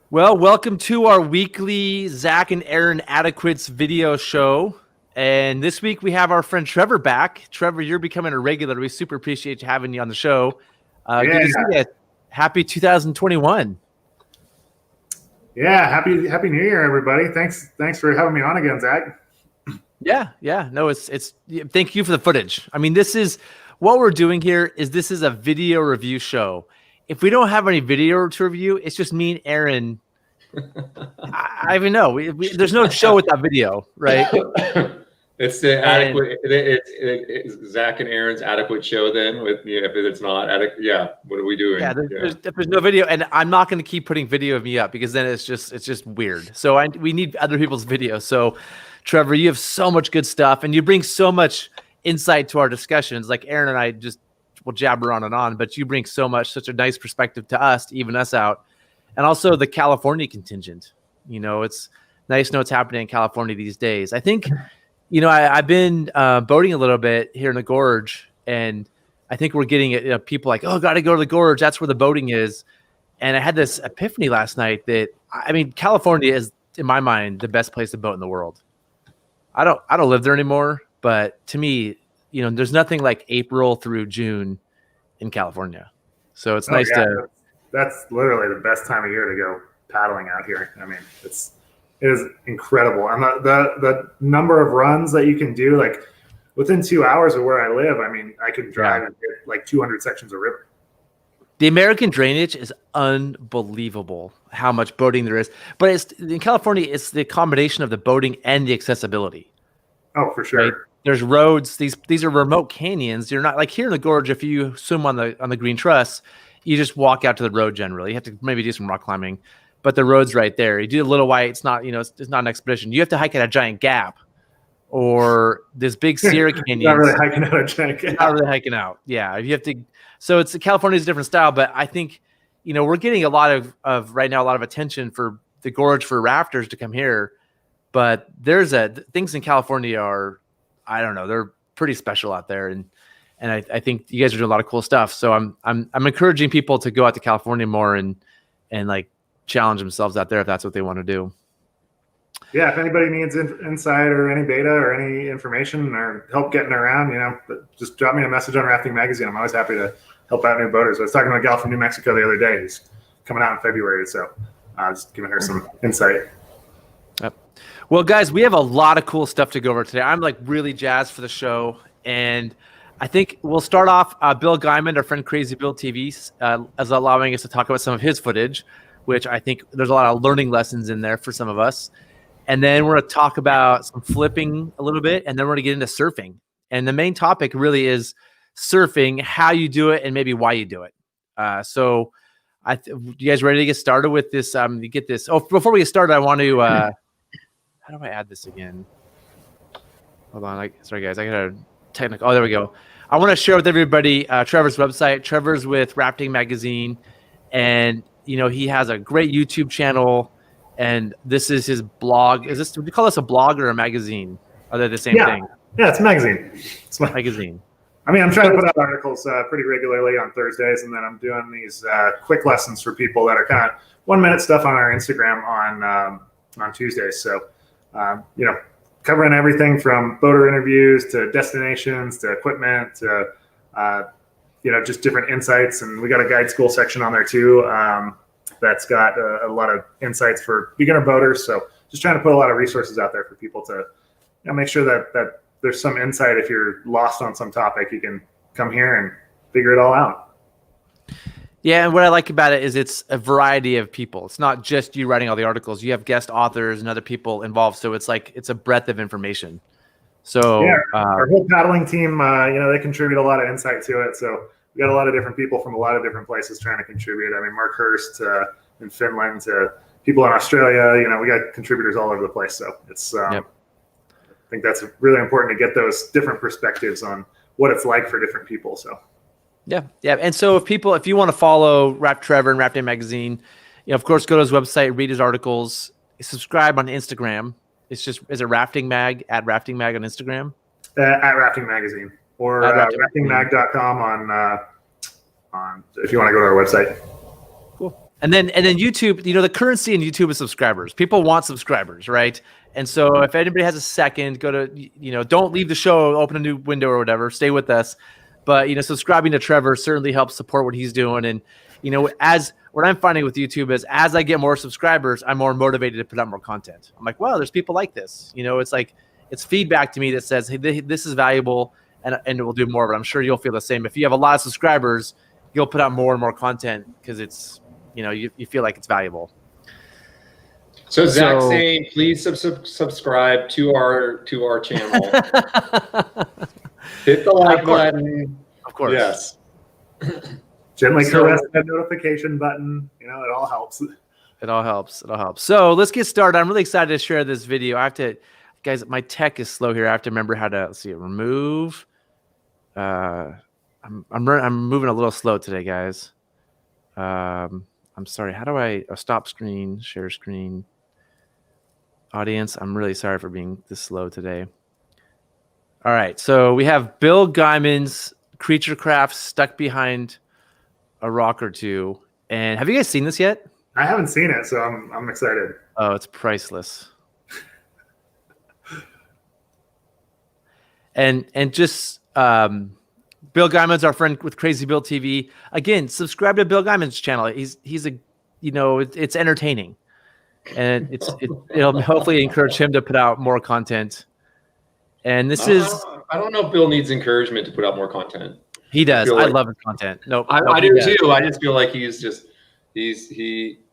Well, welcome to our weekly Zach and Aaron Adequates video show. And this week we have our friend Trevor back. Trevor, you're becoming a regular. We super appreciate having you on the show. Good to see you. Happy 2021. Yeah, happy New Year, everybody. Thanks for having me on again, Zach. Yeah. No, it's thank you for the footage. I mean, this is what we're doing here this is a video review show. If we don't have any video to review, it's just me and Aaron. I even know there's no show without video, right? It's the adequate. It's Zach and Aaron's adequate show. Then, if it's not adequate, what are we doing? There's no video, and I'm not going to keep putting video of me up because then it's just weird. So we need other people's video. So, Trevor, you have so much good stuff, and you bring so much insight to our discussions. Like Aaron and I will jabber on and on, but you bring such a nice perspective to us, to even us out. And also the California contingent. It's nice to know what's happening in California these days. I think, I've been boating a little bit here in the gorge, and I think we're getting people like, oh, got to go to the gorge. That's where the boating is. And I had this epiphany last night that, California is, in my mind, the best place to boat in the world. I don't live there anymore, but to me, there's nothing like April through June in California. So it's nice to. That's literally the best time of year to go paddling out here. It is incredible. And the number of runs that you can do, like within 2 hours of where I live, I can drive and hit like 200 sections of river. The American drainage is unbelievable how much boating there is. But in California, it's the combination of the boating and the accessibility. Oh, for sure. Right? There's roads. These are remote canyons. You're not like here in the gorge. If you swim on the green truss, you just walk out to the road generally. You have to maybe do some rock climbing, but the road's right there. You do a little white. It's not, it's not an expedition. You have to hike at a giant gap or this big Sierra Canyon. Not really hiking out a giant gap. Not really hiking out. Yeah. You have to. So California's a different style, but I think, we're getting a lot of right now, a lot of attention for the gorge for rafters to come here, but things in California are, I don't know, they're pretty special out there. And I think you guys are doing a lot of cool stuff. So I'm encouraging people to go out to California more and like challenge themselves out there if that's what they want to do. Yeah, if anybody needs insight or any data or any information or help getting around, just drop me a message on Rafting Magazine. I'm always happy to help out new boaters. I was talking to a gal from New Mexico the other day. He's coming out in February, so just giving her some insight. Yep. Well, guys, we have a lot of cool stuff to go over today. I'm like really jazzed for the show, and I think we'll start off. Bill Guyman, our friend Crazy Bill TV, is allowing us to talk about some of his footage, which I think there's a lot of learning lessons in there for some of us. And then we're going to talk about some flipping a little bit, and then we're going to get into surfing. And the main topic really is surfing, how you do it, and maybe why you do it. So, you guys ready to get started with this? You get this. Oh, before we get started, I want to. How do I add this again? Hold on. Sorry, guys. I got to. Technical. Oh, there we go. I want to share with everybody Trevor's website. Trevor's with Rafting Magazine, and he has a great YouTube channel, and this is his blog. Do we call this a blog or a magazine? Are they the same thing? Yeah, it's a magazine. It's a magazine. I'm trying to put out articles pretty regularly on Thursdays, and then I'm doing these quick lessons for people that are kind of 1-minute stuff on our Instagram on Tuesdays. So, covering everything from boater interviews to destinations to equipment to just different insights. And we got a guide school section on there too that's got a lot of insights for beginner boaters. So just trying to put a lot of resources out there for people to make sure that there's some insight. If you're lost on some topic, you can come here and figure it all out. Yeah, and what I like about it is it's a variety of people. It's not just you writing all the articles. You have guest authors and other people involved, so it's a breadth of information. So our whole paddling team, they contribute a lot of insight to it. So we got a lot of different people from a lot of different places trying to contribute. Mark Hurst in Finland to people in Australia. We got contributors all over the place. So it's I think that's really important to get those different perspectives on what it's like for different people. So. Yeah. And so if you want to follow Trevor and Rafting Magazine, of course, go to his website, read his articles, subscribe on Instagram. Is it Rafting Mag at Rafting Mag on Instagram? At Rafting Magazine or raftingmag.com on if you want to go to our website. Cool. And then YouTube, the currency in YouTube is subscribers. People want subscribers, right? And so if anybody has a second, go to, don't leave the show, open a new window or whatever, stay with us. But, subscribing to Trevor certainly helps support what he's doing. And, as what I'm finding with YouTube is as I get more subscribers, I'm more motivated to put out more content. I'm like, well, there's people like this. It's like, it's feedback to me that says, hey, this is valuable and we'll do more of it. I'm sure you'll feel the same. If you have a lot of subscribers, you'll put out more and more content because it's, you feel like it's valuable. So Zach's saying, please subscribe to our channel. Hit the like button. Of course. Yes. Gently caress that notification button. It all helps. It all helps. So let's get started. I'm really excited to share this video. Guys, my tech is slow here. I have to remember how to remove. I'm moving a little slow today, guys. I'm sorry. How do I stop screen, share screen, audience? I'm really sorry for being this slow today. All right. So we have Bill Guyman's Creature Craft stuck behind a rock or two. And have you guys seen this yet? I haven't seen it, so I'm excited. Oh, it's priceless. and just Bill Guyman's our friend with Crazy Bill TV. Again, subscribe to Bill Guyman's channel. He's a it's entertaining, and it'll hopefully encourage him to put out more content. And this I don't know if Bill needs encouragement to put out more content. He does. I love his content. I do too. I just feel like he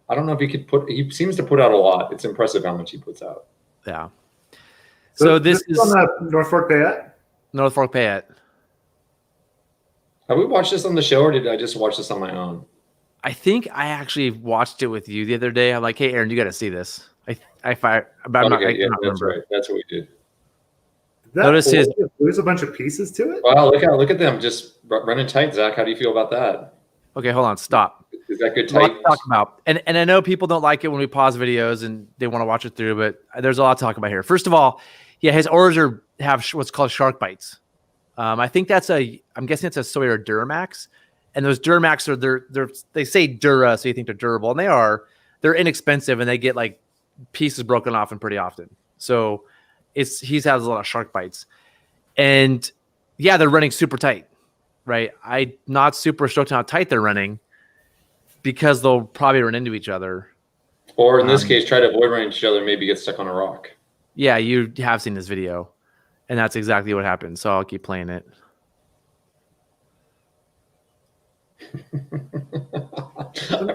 I don't know if he seems to put out a lot. It's impressive how much he puts out. Yeah. So this is on the North Fork Payette. North Fork Payette. Have we watched this on the show, or did I just watch this on my own? I think I actually watched it with you the other day. I'm like, hey, Aaron, you got to see this. I can't remember. Right. That's what we did. Notice there's a bunch of pieces to it. Wow, look at them just running tight, Zach. How do you feel about that? Okay, hold on, stop. Is that good tight? Talk about, and I know people don't like it when we pause videos and they want to watch it through, but there's a lot to talk about here. First of all, yeah, his oars have what's called shark bites. I think I'm guessing it's a Sawyer Duramax, and those Duramax they say Dura, so you think they're durable, and they are. They're inexpensive, and they get like pieces broken off and pretty often. So he has a lot of shark bites, and yeah, they're running super tight, right? I'm not super stoked on how tight they're running because they'll probably run into each other, or in this case, try to avoid running into each other, maybe get stuck on a rock. Yeah, you have seen this video. And that's exactly what happened. So I'll keep playing it. I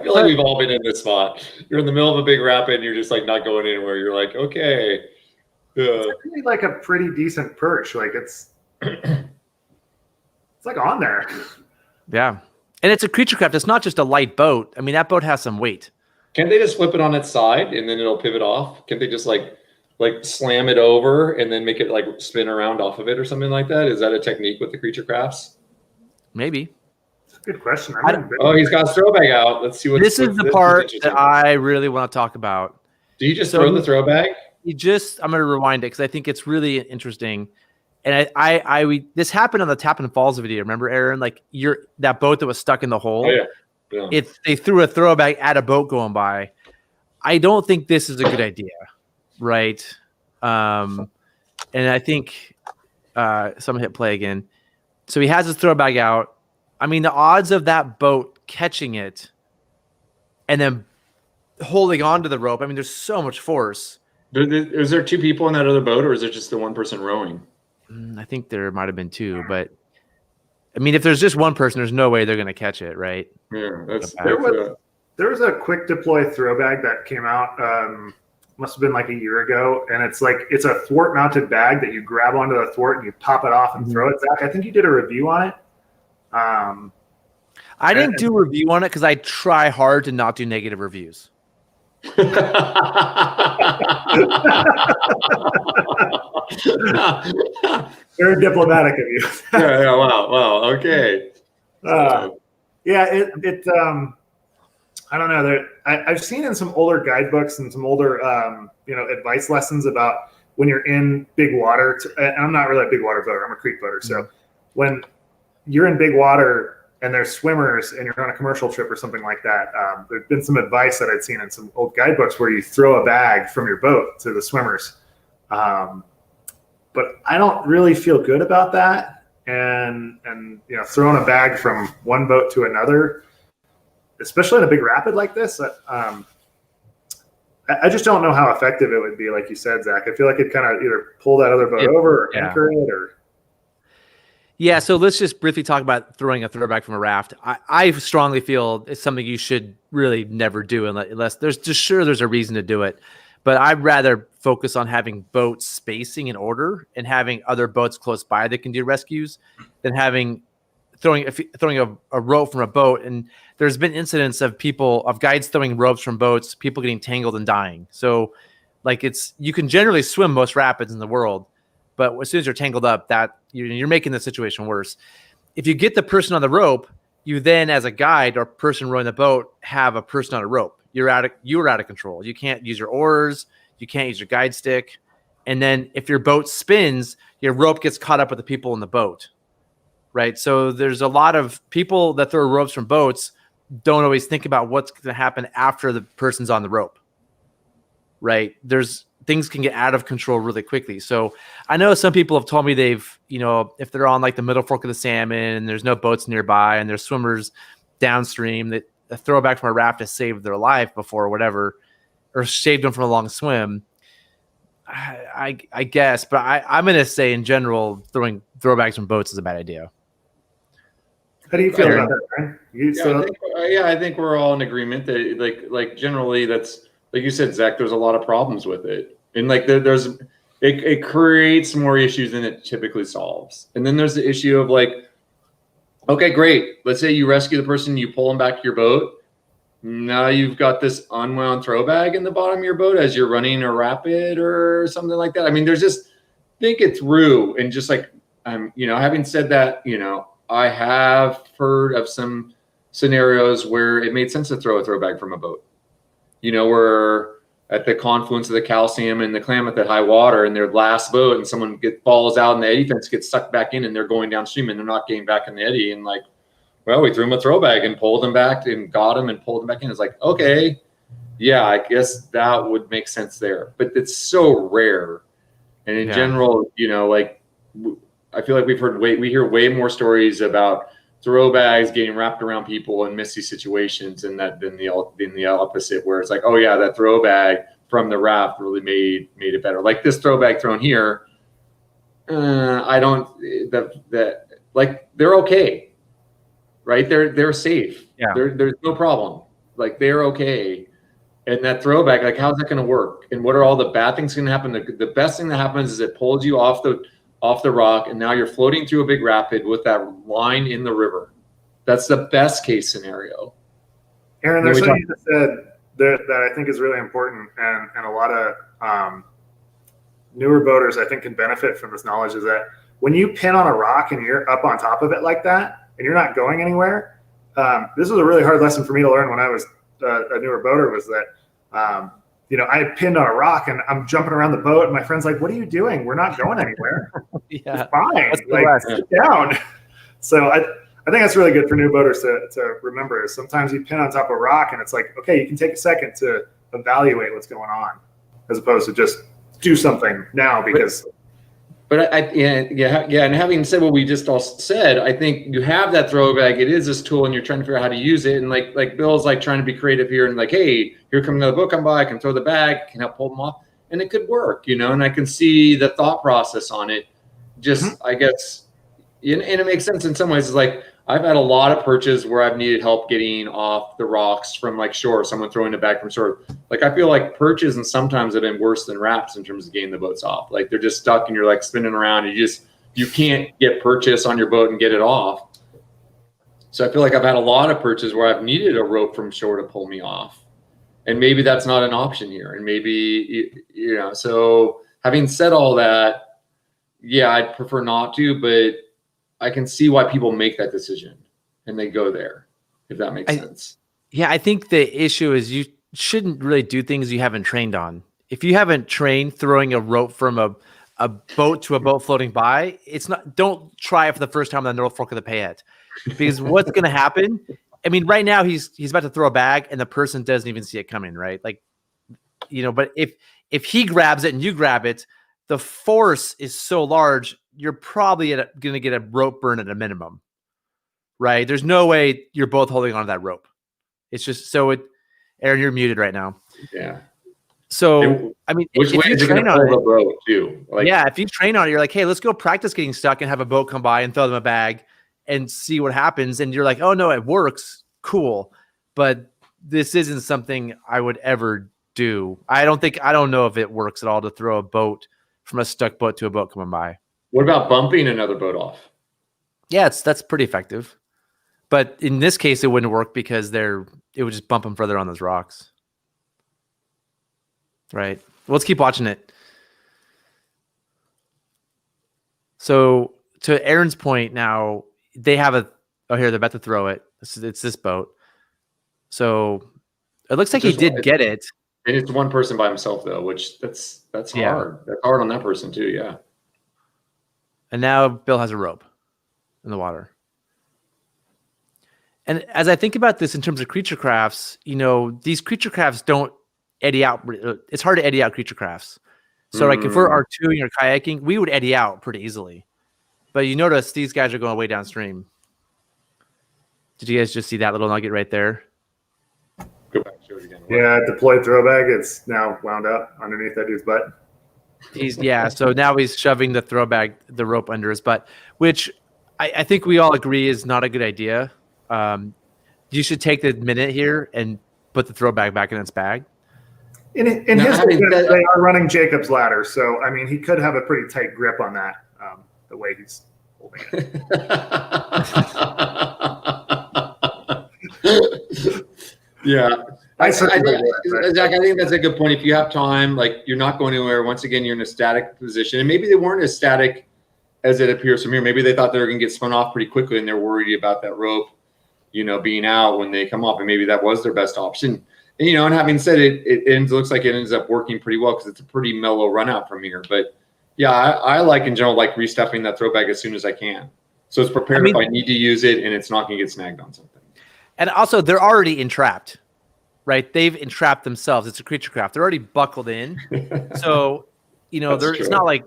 feel like we've all been in this spot. You're in the middle of a big rapid and you're just like not going anywhere. You're like, okay. It's really like a pretty decent perch. Like it's like on there. Yeah. And it's a Creature Craft. It's not just a light boat. I mean, that boat has some weight. Can't they just flip it on its side and then it'll pivot off? Can't they just like slam it over and then make it like spin around off of it or something like that? Is that a technique with the Creature Crafts? Maybe. That's a good question. He's got his throw bag out. Let's see what this is the part that I really want to talk about. Do you just throw the throw bag? I'm going to rewind it because I think it's really interesting. And this happened on the Tappan Falls video. Remember, Aaron? Like that boat that was stuck in the hole. Oh, yeah. They threw a throw bag at a boat going by. I don't think this is a good idea. Right. And I think someone hit play again. So he has his throw bag out. I mean, the odds of that boat catching it and then holding on to the rope. I mean, there's so much force. Is there two people in that other boat, or is it just the one person rowing? I think there might have been two, but I mean, if there's just one person, there's no way they're going to catch it. Right. Yeah. There was a quick deploy throw bag that came out. Must have been like a year ago, and it's a thwart mounted bag that you grab onto the thwart and you pop it off and throw it. Zach, I think you did a review on it. I didn't do a review on it because I try hard to not do negative reviews. Very diplomatic of you. Yeah. Wow. Okay. I don't know. I've seen in some older guidebooks and some older, advice lessons about when you're in big water. And I'm not really a big water boater. I'm a creek boater. So when you're in big water, and there's swimmers and you're on a commercial trip or something like that, there's been some advice that I'd seen in some old guidebooks where you throw a bag from your boat to the swimmers. But I don't really feel good about that. And throwing a bag from one boat to another, especially in a big rapid like this, I just don't know how effective it would be. Like you said, Zach, I feel like it kind of either pull that other boat over or anchor it or. Yeah, so let's just briefly talk about throwing a throwback from a raft. I strongly feel it's something you should really never do unless there's a reason to do it. But I'd rather focus on having boats spacing in order and having other boats close by that can do rescues than throwing a rope from a boat. And there's been incidents of guides throwing ropes from boats, people getting tangled and dying. So you can generally swim most rapids in the world, but as soon as you're tangled up, that you're making the situation worse. If you get the person on the rope, you then, as a guide or person rowing the boat, have a person on a rope. You're out of control. You can't use your oars. You can't use your guide stick. And then if your boat spins, your rope gets caught up with the people in the boat, right? So there's a lot of people that throw ropes from boats don't always think about what's going to happen after the person's on the rope, right? Things can get out of control really quickly. So I know some people have told me if they're on the middle fork of the salmon and there's no boats nearby and there's swimmers downstream, that a throwback from a raft has saved their life before or whatever, or saved them from a long swim. I guess, but I'm going to say in general, throwing throwbacks from boats is a bad idea. How do you feel about that, Ryan? I think we're all in agreement that generally that's, like you said, Zach, there's a lot of problems with it. And it creates more issues than it typically solves. And then there's the issue of okay, great. Let's say you rescue the person, you pull them back to your boat. Now you've got this unwound throw bag in the bottom of your boat as you're running a rapid or something like that. I mean, think it through. And just having said that, I have heard of some scenarios where it made sense to throw a throw bag from a boat. We're at the confluence of the calcium and the Klamath at high water in their last boat, and someone falls out and the eddy fence gets sucked back in and they're going downstream and they're not getting back in the eddy. And we threw them a throw bag and pulled them back and got them and pulled them back in. It's okay, yeah, I guess that would make sense there. But it's so rare. And in general, I feel like we hear way more stories about throw bags getting wrapped around people in messy situations than the opposite, where it's that throw bag from the raft really made it better. Like this throw bag thrown here, they're okay, right? They're safe. Yeah. There's no problem. They're okay. And that throw bag, how's that going to work? And what are all the bad things going to happen? The best thing that happens is it pulls you off the rock, and now you're floating through a big rapid with that line in the river. That's the best case scenario. Aaron, there's something you said that I think is really important, and a lot of newer boaters, I think, can benefit from this knowledge, is that when you pin on a rock and you're up on top of it like that, and you're not going anywhere, this was a really hard lesson for me to learn when I was a newer boater, was that I pinned on a rock and I'm jumping around the boat, and my friend's like, "What are you doing? We're not going anywhere." Yeah, it's fine. Sit down. So I think that's really good for new boaters to remember. Is sometimes you pin on top of a rock and it's okay, you can take a second to evaluate what's going on, as opposed to just do something now because. But and having said what we just all said, I think you have that throw bag. It is this tool, and you're trying to figure out how to use it. And like Bill's trying to be creative here, and hey, here comes another boat come by. I can throw the bag, can help pull them off, and it could work, And I can see the thought process on it. Just I guess, and it makes sense in some ways. It's I've had a lot of perches where I've needed help getting off the rocks from shore, someone throwing it back from shore. I feel like perches and sometimes have been worse than rafts in terms of getting the boats off. They're just stuck and you're spinning around and you can't get purchase on your boat and get it off. So I feel like I've had a lot of perches where I've needed a rope from shore to pull me off. And maybe that's not an option here. And maybe, so having said all that, yeah, I'd prefer not to, but I can see why people make that decision and they go there, if that makes sense. Yeah, I think the issue is you shouldn't really do things you haven't trained on. If you haven't trained throwing a rope from a boat to a boat floating by, don't try it for the first time on the North Fork of the Payette. Because what's going to happen? I mean, right now he's about to throw a bag and the person doesn't even see it coming, right? Like, but if he grabs it and you grab it, the force is so large, you're probably going to get a rope burn at a minimum, right? There's no way you're both holding on to that rope. It's just Aaron, you're muted right now. Yeah. So, I mean, which way is it going to pull the boat too? Like, yeah, if you train on it, you're like, hey, let's go practice getting stuck and have a boat come by and throw them a bag and see what happens. And you're like, oh no, it works. Cool. But this isn't something I would ever do. I don't know if it works at all to throw a boat from a stuck boat to a boat coming by. What about bumping another boat off? Yeah, that's pretty effective. But in this case, it wouldn't work because it would just bump them further on those rocks. Right. Well, let's keep watching it. So to Aaron's point now, they have here, they're about to throw it. It's this boat. So it looks like he did get it. And it's one person by himself though, which that's hard. Yeah. That's hard on that person too. Yeah. And now Bill has a rope in the water. And as I think about this in terms of creature crafts, these creature crafts don't eddy out. It's hard to eddy out creature crafts. So like if we're R2ing or kayaking, we would eddy out pretty easily. But you notice these guys are going way downstream. Did you guys just see that little nugget right there? Go back, show it again. Yeah, deployed throw bag. It's now wound up underneath that dude's butt. So now he's shoving the rope under his butt, which I think we all agree is not a good idea. You should take the minute here and put the throw bag back in its bag. In his defense, they are running Jacob's ladder, so I mean he could have a pretty tight grip on that. The way he's holding it. Yeah. Zach, I think that's a good point. If you have time, like you're not going anywhere. Once again, you're in a static position, and maybe they weren't as static as it appears from here. Maybe they thought they were going to get spun off pretty quickly, and they're worried about that rope, being out when they come off, and maybe that was their best option. And, and having said it looks like it ends up working pretty well because it's a pretty mellow run out from here. But yeah, I like in general restuffing that throw bag as soon as I can, so it's prepared if I need to use it, and it's not going to get snagged on something. And also, they're already entrapped. Right, they've entrapped themselves. It's a creature craft. They're already buckled in, so it's not like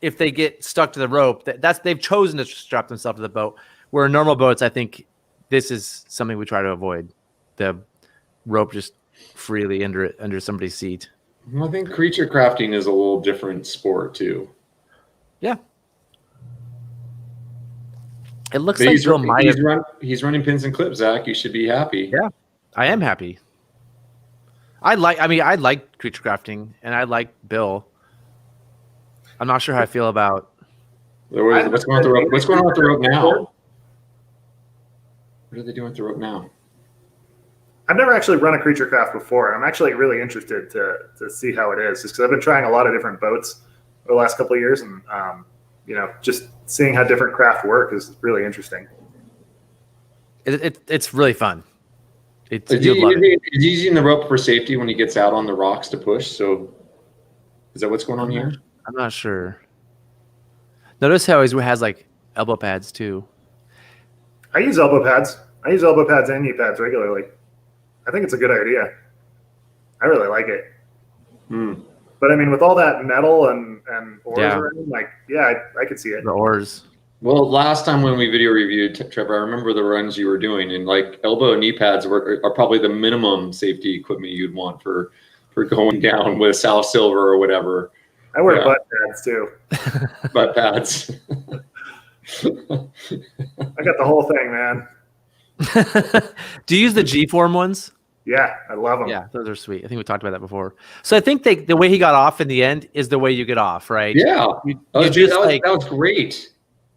if they get stuck to the rope. They've chosen to strap themselves to the boat. Where normal boats, I think this is something we try to avoid. The rope just freely under somebody's seat. I think creature crafting is a little different sport too. Yeah, it looks like Bill might have. He's running pins and clips. Zach, you should be happy. Yeah, I am happy. I like creature crafting, and I like Bill. I'm not sure how I feel about. What's going on with the rope? What's going on with the rope now? What are they doing with the rope now? I've never actually run a creature craft before. I'm actually really interested to see how it is, just because I've been trying a lot of different boats over the last couple of years, and just seeing how different craft work is really interesting. It's really fun. Is he using the rope for safety when he gets out on the rocks to push? So is that what's going on here? I'm not sure. Notice how he has elbow pads too. I use elbow pads. I use elbow pads and knee pads regularly. I think it's a good idea. I really like it. But I mean, with all that metal and oars around, I could see it. The oars. Well, last time when we video reviewed, Trevor, I remember the runs you were doing, and elbow and knee pads are probably the minimum safety equipment you'd want for going down with South Silver or whatever. I wear butt pads too. Butt pads. I got the whole thing, man. Do you use the G-form ones? Yeah, I love them. Yeah, those are sweet. I think we talked about that before. So I think the way he got off in the end is the way you get off, right? Yeah, that was great.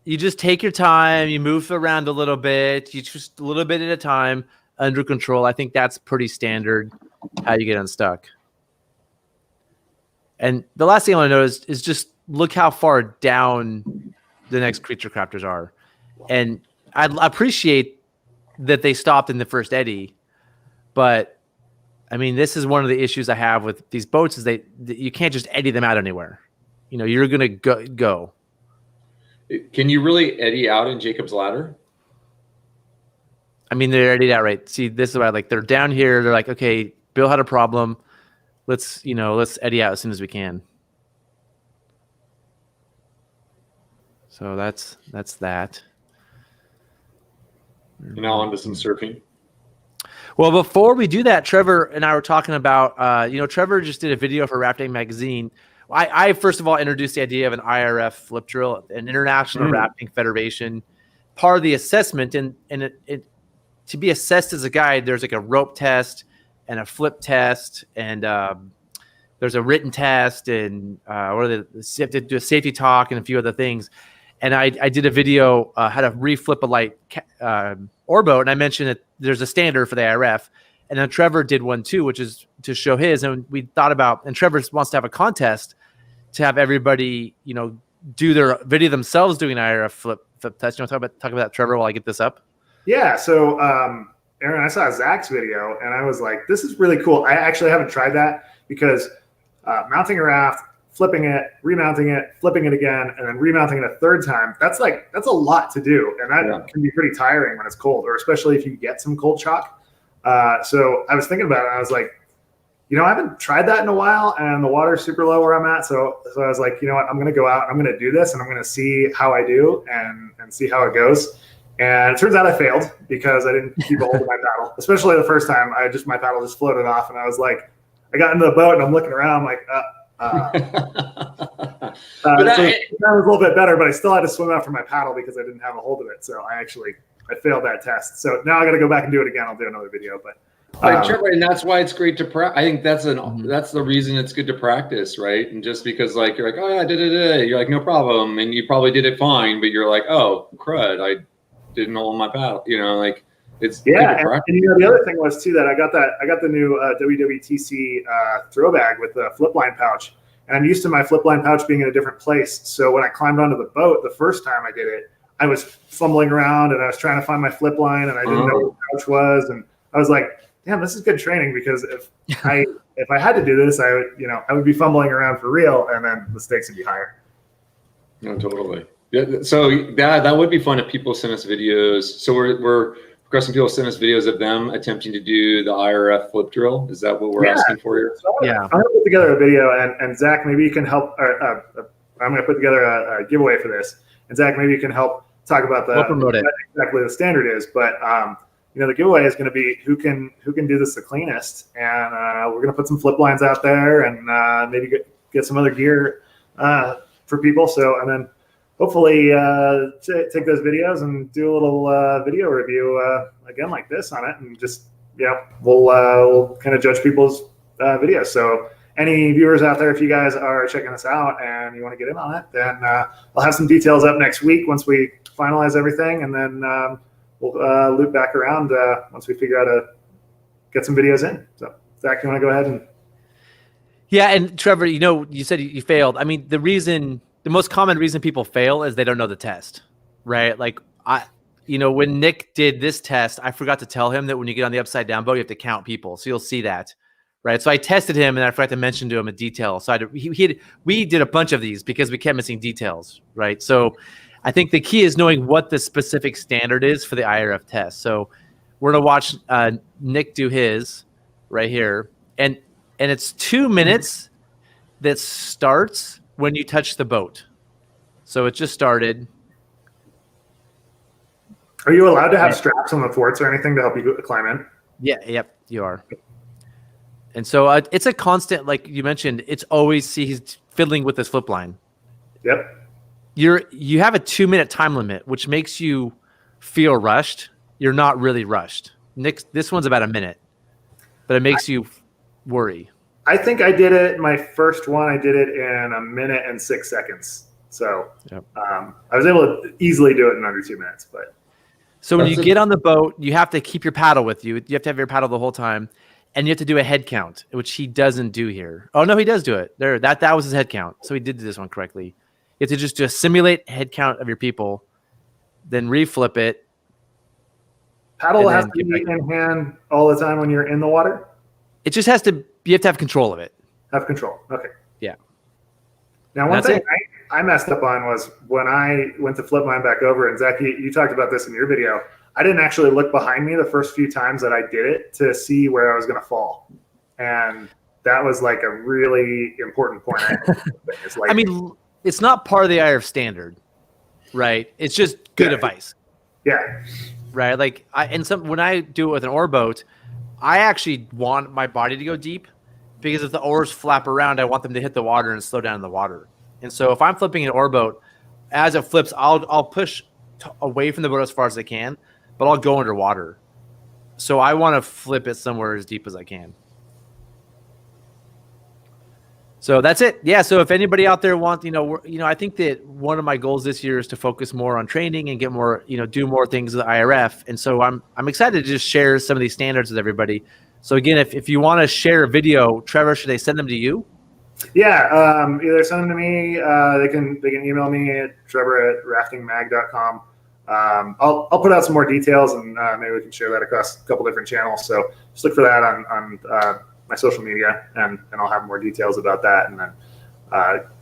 You just take your time. You move around a little bit. You just a little bit at a time, under control. I think that's pretty standard how you get unstuck. And the last thing I want to notice is just look how far down the next creature crafters are. And I appreciate that they stopped in the first eddy, but I mean, this is one of the issues I have with these boats is you can't just eddy them out anywhere. You're going to go. Can you really eddy out in Jacob's ladder? I mean, they're already outright. See, this is why like they're down here. They're like, okay, Bill had a problem. Let's eddy out as soon as we can. So that's that. Now on to some surfing. Well, before we do that, Trevor and I were talking about, Trevor just did a video for Rafting Magazine. I first of all introduced the idea of an IRF flip drill, an International Rafting Federation. Part of the assessment, and it to be assessed as a guide, there's like a rope test and a flip test, and there's a written test, and you have to do a safety talk and a few other things. And I did a video how to reflip a light oar boat, and I mentioned that there's a standard for the IRF. And then Trevor did one too, which is to show his. And we thought about, and Trevor wants to have a contest to have everybody, do their video themselves doing an IRF flip test. You want to talk about that, Trevor, while I get this up? Yeah. So, Aaron, I saw Zach's video, and I was like, this is really cool. I actually haven't tried that because mounting a raft, flipping it, remounting it, flipping it again, and then remounting it a third time. That's a lot to do. And that can be pretty tiring when it's cold, or especially if you get some cold shock. So I was thinking about it. And I was like, I haven't tried that in a while, and the water's super low where I'm at. So I was like, you know what, I'm going to go out, I'm going to do this, and I'm going to see how I do and see how it goes. And it turns out I failed because I didn't keep a hold of my paddle, especially the first time. My paddle just floated off, and I was like, I got into the boat and I'm looking around, I'm like, that was a little bit better, but I still had to swim out for my paddle because I didn't have a hold of it. So I failed that test. So now I got to go back and do it again. I'll do another video, but Trevor, and that's why it's great to practice. I think that's the reason it's good to practice, right? And just because like you're like, oh yeah, you're like, no problem, and you probably did it fine, but you're like, oh crud, I didn't hold my paddle. Like it's and the other thing was too that I got the new WWTC throw bag with the flip line pouch, and I'm used to my flip line pouch being in a different place. So when I climbed onto the boat the first time I did it, I was fumbling around and I was trying to find my flip line, and I didn't know where the pouch was, and I was like, damn, this is good training, because if I had to do this, I would be fumbling around for real, and then the stakes would be higher. No, totally. Yeah, so that would be fun if people send us videos. So we're requesting people send us videos of them attempting to do the IRF flip drill. Is that what we're asking for here? So I'm going to put together a video, and Zach, maybe you can help. I'm going to put together a giveaway for this, and Zach, maybe you can help talk about what exactly the standard is. But the giveaway is going to be who can do this the cleanest, and we're going to put some flip lines out there, and maybe get some other gear for people. So, and then hopefully take those videos and do a little video review again like this on it, and just we'll kind of judge people's videos. So any viewers out there, if you guys are checking us out and you want to get in on it, then I'll have some details up next week once we finalize everything, and then we'll loop back around once we figure out how to get some videos in. So Zach, you want to go ahead and? Yeah, and Trevor, you said you failed. I mean, the most common reason people fail is they don't know the test, right? Like when Nick did this test, I forgot to tell him that when you get on the upside down boat, you have to count people. So you'll see that, right? So I tested him, and I forgot to mention to him a detail. So we did a bunch of these because we kept missing details, right? So I think the key is knowing what the specific standard is for the IRF test. So we're gonna watch Nick do his right here, and it's 2 minutes that starts when you touch the boat. So it just started. Are you allowed to have straps on the thwarts or anything to help you climb in? Yeah, yep, you are. And so it's a constant, like you mentioned, it's always he's fiddling with this flip line. Yep. You have a 2 minute time limit, which makes you feel rushed. You're not really rushed. Nick, this one's about a minute, but it makes you worry. I think I did it. My first one, I did it in 1 minute and 6 seconds. So I was able to easily do it in under 2 minutes. But so when you get on the boat, you have to keep your paddle with you. You have to have your paddle the whole time, and you have to do a head count, which he doesn't do here. Oh no, he does do it. That was his head count. So he did do this one correctly. You have to just simulate head count of your people, then reflip it. Paddle has to be in hand all the time when you're in the water? It just has to, you have to have control of it. Have control. Okay. Yeah. Now, one thing I messed up on was when I went to flip mine back over, and Zach, you talked about this in your video. I didn't actually look behind me the first few times that I did it to see where I was going to fall. And that was like a really important point. It's like, I mean, it's not part of the IRF standard, right? It's just good advice. Yeah. Right. Like when I do it with an oar boat, I actually want my body to go deep because if the oars flap around, I want them to hit the water and slow down in the water. And so if I'm flipping an oar boat, as it flips, I'll push away from the boat as far as I can, but I'll go underwater. So I want to flip it somewhere as deep as I can. So that's it. Yeah. So if anybody out there wants, I think that one of my goals this year is to focus more on training and get more, do more things with the IRF. And so I'm excited to just share some of these standards with everybody. So again, if you want to share a video, Trevor, should they send them to you? Yeah. Either send them to me. They can email me at trevor@raftingmag.com. I'll put out some more details and maybe we can share that across a couple different channels. So just look for that on my social media, and I'll have more details about that, and then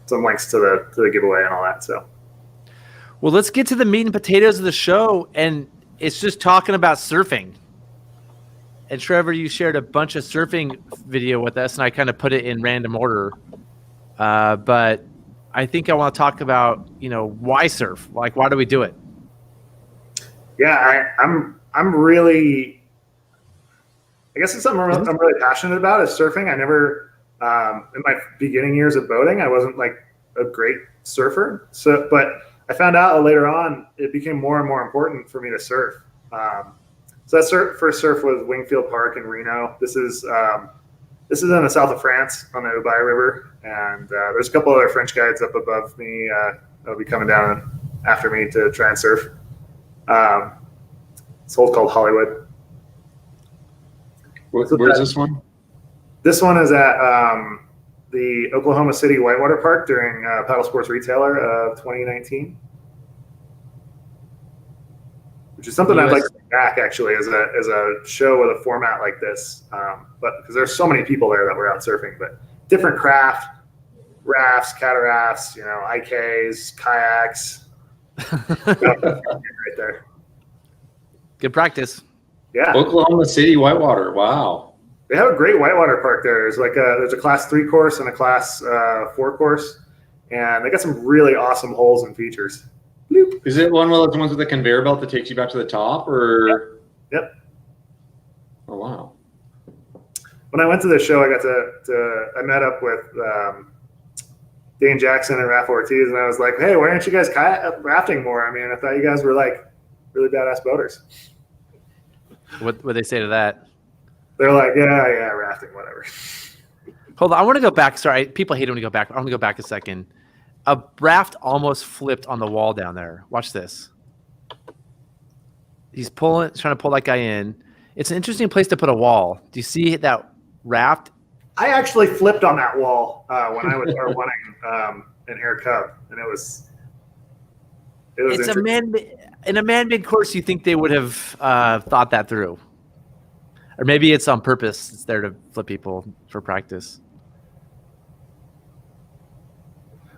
some links to the giveaway and all that. So, well, let's get to the meat and potatoes of the show, and it's just talking about surfing. And Trevor, you shared a bunch of surfing video with us, and I kind of put it in random order. But I think I want to talk about why surf, like why do we do it? Yeah, I'm really. I guess it's something I'm really passionate about is surfing. I never, in my beginning years of boating, I wasn't like a great surfer. So, but I found out later on it became more and more important for me to surf. So that first surf was Wingfield Park in Reno. This is in the south of France on the Ubaye River, and there's a couple other French guides up above me that'll be coming down after me to try and surf. This hole's called Hollywood. Where's this one? This one is at the Oklahoma City Whitewater Park during Paddle Sports Retailer of 2019, which is something I'd like to bring back actually as a show with a format like this. But because there's so many people there that were out surfing, but different craft, rafts, catarafts, IKs, kayaks, right there. Good practice. Yeah. Oklahoma City Whitewater. Wow. They have a great whitewater park there. There's a class 3 course and a class 4 course, and they got some really awesome holes and features. Bloop. Is it one of those ones with a conveyor belt that takes you back to the top, or? Yep. Oh wow. When I went to the show, I met up with Dane Jackson and Raph Ortiz, and I was like, "Hey, why aren't you guys kayak rafting more? I mean, I thought you guys were like really badass boaters." What would they say to that? They're like, yeah, rafting, whatever. Hold on, I want to go back. Sorry, people hate it when you go back. I want to go back a second. A raft almost flipped on the wall down there. Watch this. He's trying to pull that guy in. It's an interesting place to put a wall. Do you see that raft? I actually flipped on that wall when I was running an Air Cub, and it was It's in a man-made course. You think they would have thought that through, or maybe it's on purpose. It's there to flip people for practice.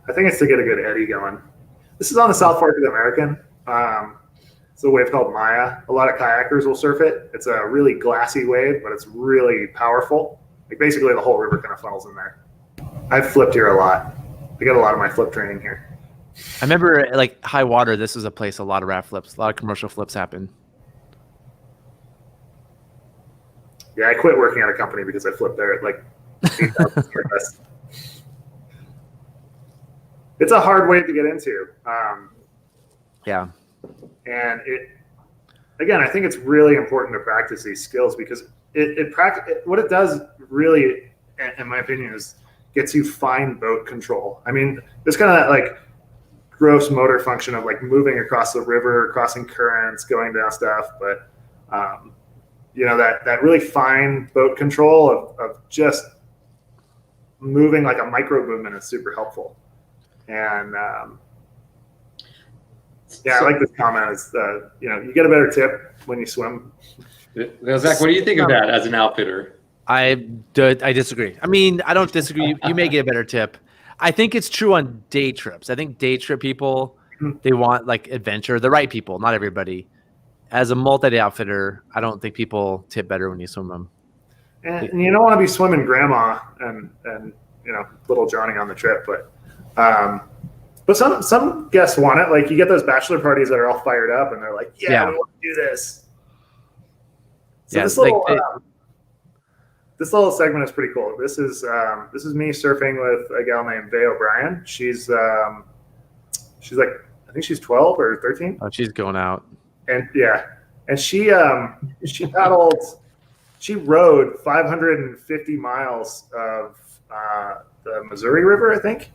I think it's to get a good eddy going. This is on the South Fork of the American. It's a wave called Maya. A lot of kayakers will surf it. It's a really glassy wave, but it's really powerful. Like basically the whole river kind of funnels in there. I've flipped here a lot. I got a lot of my flip training here. I remember like high water. This was a place a lot of raft flips, a lot of commercial flips happen. Yeah, I quit working at a company because I flipped there at like 8,000 requests. It's a hard wave to get into. Yeah. And again, I think it's really important to practice these skills because what it does really, in my opinion, is gets you fine boat control. I mean, there's kind of that like gross motor function of like moving across the river, crossing currents, going down stuff, but that really fine boat control of just moving like a micro movement is super helpful. And I like this comment. Is you get a better tip when you swim. Zach, what do you think of that as an outfitter? I disagree. I mean, I don't disagree. You may get a better tip. I think it's true on day trips. I think day trip people, they want like adventure. The right people, not everybody. as a multi-day outfitter, I don't think people tip better when you swim them. And you don't want to be swimming grandma and little Johnny on the trip, but some guests want it. Like you get those bachelor parties that are all fired up and they're like, yeah. We want to do this. So this little segment is pretty cool. This is me surfing with a gal named Vay O'Brien. She's like, I think she's 12 or 13. Oh, she's going out. And she rode 550 miles of the Missouri River, I think,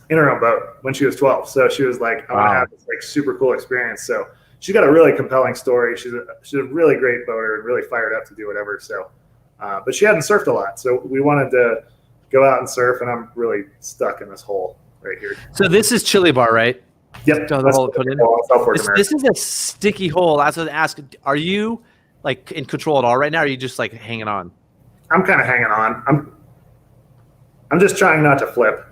in her own boat when she was 12. So she was like, I want to have this like super cool experience. So she's got a really compelling story. She's a really great boater and really fired up to do whatever. So, but she hadn't surfed a lot. So we wanted to go out and surf, and I'm really stuck in this hole right here. So this is Chili Bar, right? Yep. This is a sticky hole. I was going to ask, are you like in control at all right now? Or are you just like hanging on? I'm kind of hanging on. I'm just trying not to flip.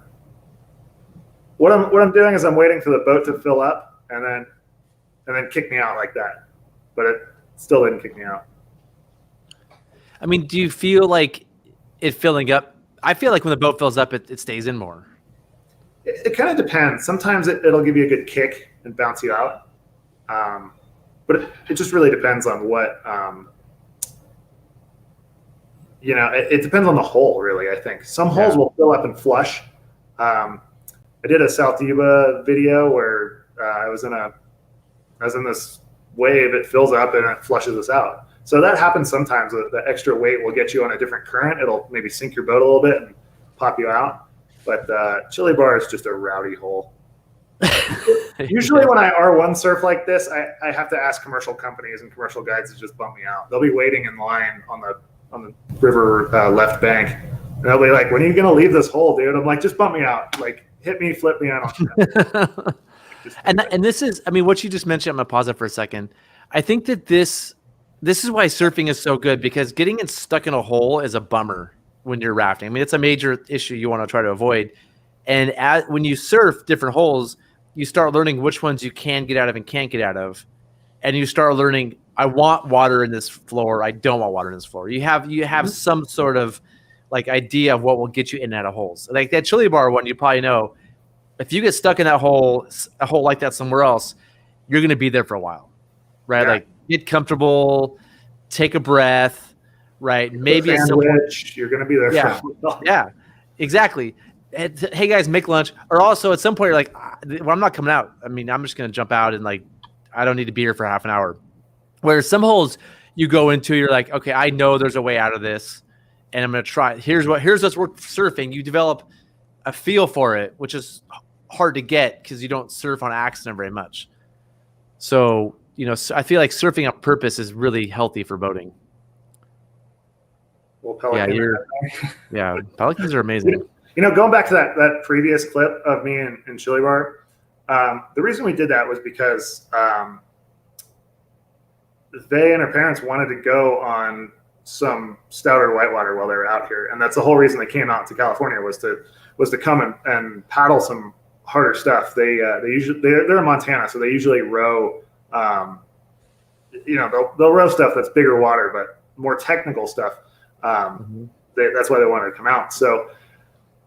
What I'm doing is I'm waiting for the boat to fill up and then kick me out like that. But it still didn't kick me out. I mean, do you feel like it filling up? I feel like when the boat fills up, it stays in more. It kind of depends. Sometimes it'll give you a good kick and bounce you out. But it just really depends on what, it depends on the hole, really, I think. Some holes will fill up and flush. I did a South Yuba video where I was in this wave, it fills up and it flushes us out. So that happens sometimes. The extra weight will get you on a different current. It'll maybe sink your boat a little bit and pop you out. But Chili Bar is just a rowdy hole. Usually when I R1 surf like this, I have to ask commercial companies and commercial guides to just bump me out. They'll be waiting in line on the river left bank. And they'll be like, when are you going to leave this hole, dude? I'm like, just bump me out. Like, hit me, flip me out. And this is, I mean, what you just mentioned, I'm going to pause it for a second. I think that this is why surfing is so good, because getting it stuck in a hole is a bummer when you're rafting. I mean, it's a major issue you want to try to avoid. And when you surf different holes, you start learning which ones you can get out of and can't get out of. And you start learning, I want water in this floor. I don't want water in this floor. You have some sort of like idea of what will get you in and out of holes. Like that Chili Bar one, you probably know, if you get stuck in that hole, a hole like that somewhere else, you're going to be there for a while, right? Yeah. Like get comfortable, take a breath, right? Maybe a sandwich. You're going to be there for a while. Yeah, exactly. Hey guys, make lunch. Or also at some point you're like, well, I'm not coming out. I mean, I'm just going to jump out and like, I don't need to be here for half an hour. Whereas some holes you go into, you're like, okay, I know there's a way out of this and I'm going to try. Here's what's worth surfing. You develop a feel for it, which is hard to get because you don't surf on accident very much. So, I feel like surfing on purpose is really healthy for boating. Well, pelicans are amazing. Going back to that previous clip of me in Chili Bar, the reason we did that was because they and her parents wanted to go on some stouter whitewater while they were out here, and that's the whole reason they came out to California was to come and paddle some harder stuff. They're in Montana, so they usually row. They'll row stuff that's bigger water, but more technical stuff. That's why they wanted to come out. So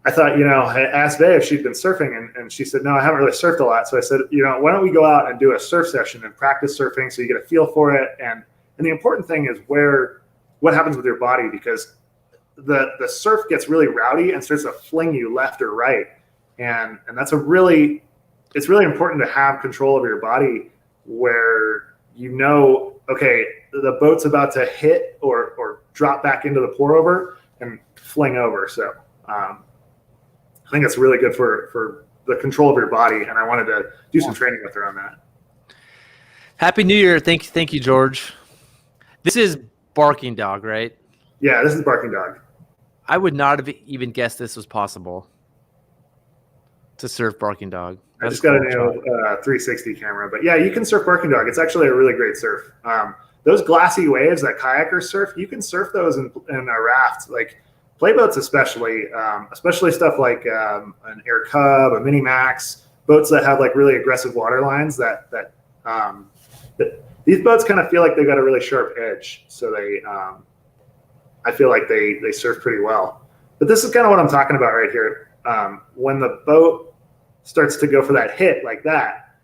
I thought, I asked Vay if she'd been surfing, and she said, no, I haven't really surfed a lot. So I said, why don't we go out and do a surf session and practice surfing so you get a feel for it. And the important thing is what happens with your body, because the surf gets really rowdy and starts to fling you left or right. And it's really important to have control over your body where okay, the boat's about to hit or drop back into the pour over and fling over. So I think it's really good for the control of your body, and I wanted to do some training with her on that. Happy New Year. Thank you, George. This is Barking Dog, right? Yeah, this is Barking Dog. I would not have even guessed this was possible to surf Barking Dog. I just got a new 360 camera, but yeah, you can surf Barking Dog. It's actually a really great surf. Those glassy waves that kayakers surf, you can surf those in a raft, like playboats especially stuff like an Air Cub, a Mini Max, boats that have like really aggressive water lines that these boats kind of feel like they got a really sharp edge, so they I feel like they surf pretty well. But this is kind of what I'm talking about right here. When the boat starts to go for that hit like that,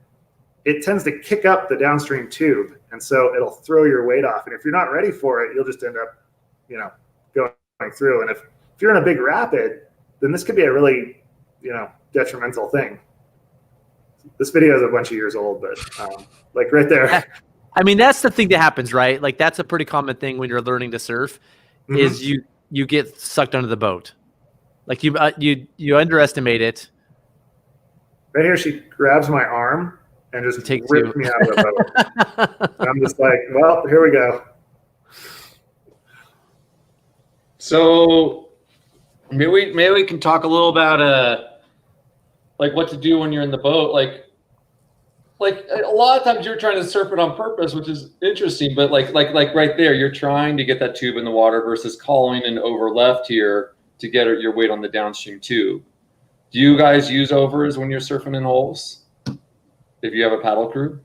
it tends to kick up the downstream tube, and so it'll throw your weight off. And if you're not ready for it, you'll just end up, going through. And if you're in a big rapid, then this could be a really, detrimental thing. This video is a bunch of years old, but like right there. I mean, that's the thing that happens, right? Like that's a pretty common thing when you're learning to surf, is you get sucked under the boat. Like you underestimate it. Right here, she grabs my arm and just rips me out of the boat. And I'm just like, well, here we go. So maybe we can talk a little about like what to do when you're in the boat. Like a lot of times you're trying to surf it on purpose, which is interesting. But like right there, you're trying to get that tube in the water versus calling an over left here to get your weight on the downstream tube. Do you guys use overs when you're surfing in holes? If you have a paddle crew?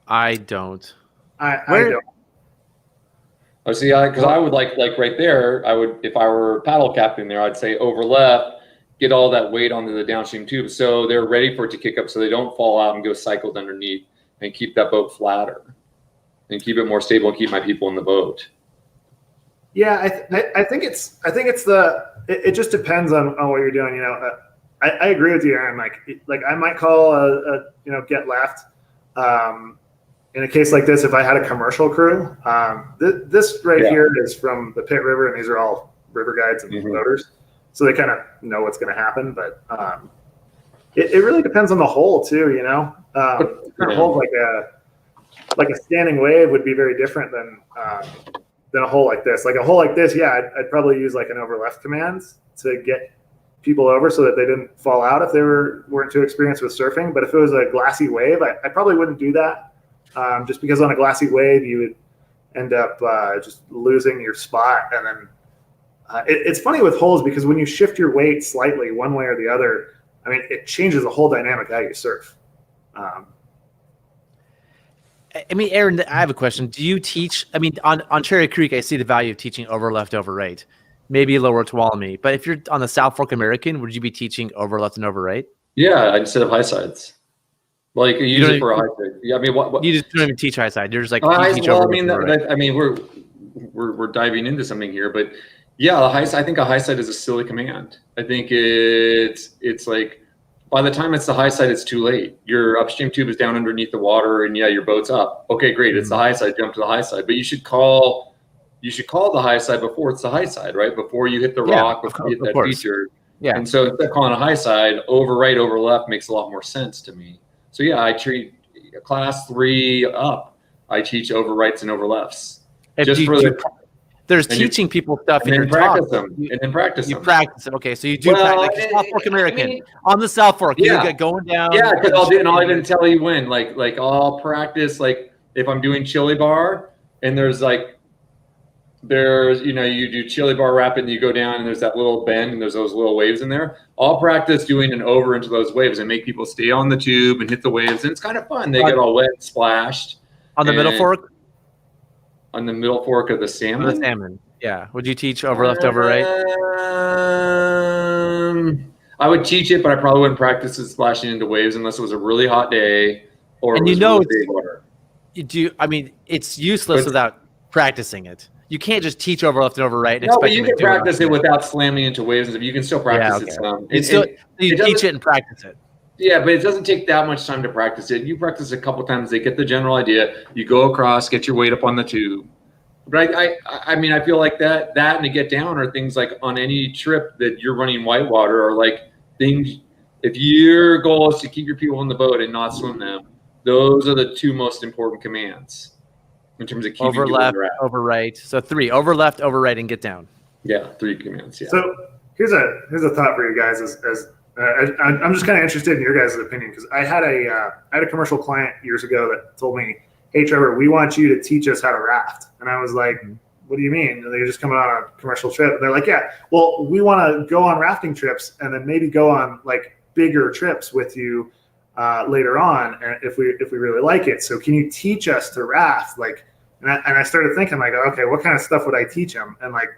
I don't. I don't. Oh, see, because I would like right there, I would, if I were paddle captain there, I'd say over left, get all that weight onto the downstream tube so they're ready for it to kick up so they don't fall out and go cycled underneath, and keep that boat flatter and keep it more stable and keep my people in the boat. Yeah, I think it just depends on what you're doing. I agree with you, Aaron. Like I might call a get left. In a case like this, if I had a commercial crew, this right here is from the Pitt River, and these are all river guides and boaters, so they kind of know what's going to happen. But it really depends on the hole too. Holes like a standing wave would be very different than a hole like this. Like a hole like this, yeah, I'd probably use like an over left commands to get people over so that they didn't fall out if they weren't too experienced with surfing. But if it was a glassy wave, I probably wouldn't do that. Just because on a glassy wave, you would end up just losing your spot. And then it's funny with holes because when you shift your weight slightly one way or the other, I mean, it changes the whole dynamic how you surf. I mean, Aaron, I have a question. Do you teach? I mean, on Cherry Creek, I see the value of teaching over left, over right. Maybe lower Tuolumne. But if you're on the South Fork American, would you be teaching over left and over right? Yeah, instead of high sides. Like you use it for a high side. Yeah, I mean, what you just don't even teach high side. You're just like teach over. I mean, we're diving into something here, but yeah, I think a high side is a silly command. I think it's like by the time it's the high side, it's too late. Your upstream tube is down underneath the water, and yeah, your boat's up. Okay, great. It's the high side. Jump to the high side, but you should call the high side before it's the high side, right? Before you hit the rock, before you hit that feature. Yeah. And so instead of calling a high side, over right, over left makes a lot more sense to me. So yeah, I treat class 3 up. I teach over rights and over lefts. There's teaching people stuff and then practice them. And then practice them. You practice it. Okay, so you do practice like South Fork American on the South Fork. You get going down. Yeah, because I'll even tell you when. Like I'll practice like if I'm doing chili bar and there's you do chili bar rapid and you go down and there's that little bend and there's those little waves in there. I'll practice doing an over into those waves and make people stay on the tube and hit the waves, and it's kind of fun. They get all wet and splashed. On the middle fork? On the middle fork of the salmon? The salmon, yeah. Would you teach over left, over right? I would teach it, but I probably wouldn't practice it splashing into waves unless it was a really hot day or and it was really big water. It's useless without practicing it. You can't just teach over left and over right. And no, but you can practice it without slamming into waves. You can still practice it some. You teach it and practice it. Yeah, but it doesn't take that much time to practice it. You practice a couple times, they get the general idea. You go across, get your weight up on the tube. But I mean, I feel like that and to get down are things like on any trip that you're running whitewater or like things. If your goal is to keep your people in the boat and not swim them, those are the 2 most important commands. In terms of keeping over left, over right. So 3 over left, over right, and get down. Yeah, 3 commands. Yeah. So here's a thought for you guys. I'm just kind of interested in your guys' opinion because I had a commercial client years ago that told me, "Hey Trevor, we want you to teach us how to raft." And I was like, "What do you mean?" And they're just coming on a commercial trip. They're like, "Yeah, well, we want to go on rafting trips and then maybe go on like bigger trips with you later on, and if we really like it. So can you teach us to raft? Like, and I started thinking like, okay, what kind of stuff would I teach them? And like,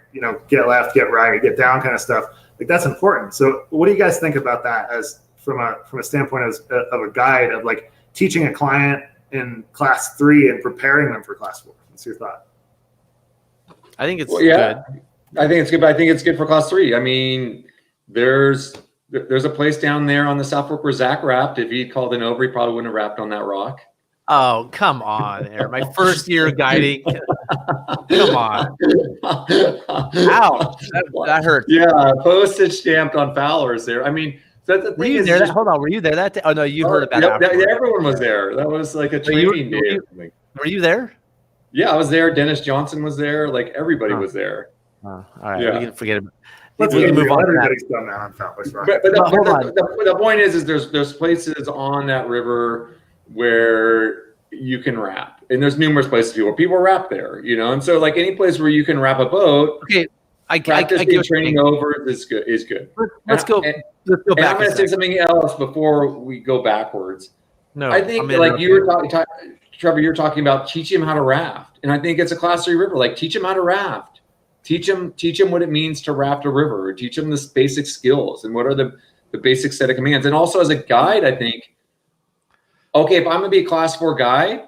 get left, get right, get down kind of stuff. Like that's important. So what do you guys think about that as from a standpoint of a guide of like teaching a client in class 3 and preparing them for class 4? What's your thought? I think it's good. I think it's good, but I think it's good for class 3. I mean, there's a place down there on the South Fork where Zach rapped. If he'd called in over, he probably wouldn't have rapped on that rock. Oh, come on, Eric. My first year guiding. Come on. Ow. That hurts. Yeah, postage stamped on Fowler's there. I mean, that's the thing. Were you there? Hold on. Were you there that day? Oh, no, you heard about that. Everyone was there. That was like a training day. Were you there? Yeah, I was there. Dennis Johnson was there. Like everybody was there. Oh, all right. Yeah. We can forget about it. We can move on. Everybody's done that on Fowler's Rock. But the point is there's places on that river where you can wrap, and there's numerous places where people wrap there, and so like any place where you can wrap a boat. Okay, I get training over is good. Let's go back. I'm going to say something else before we go backwards. No, I think like you were talking, Trevor, you're talking about teach him how to raft, and I think it's a class 3 river. Like teach him how to raft, teach him what it means to raft a river, teach him the basic skills and what are the basic set of commands. And also as a guide, I think, okay, if I'm going to be a class 4 guide,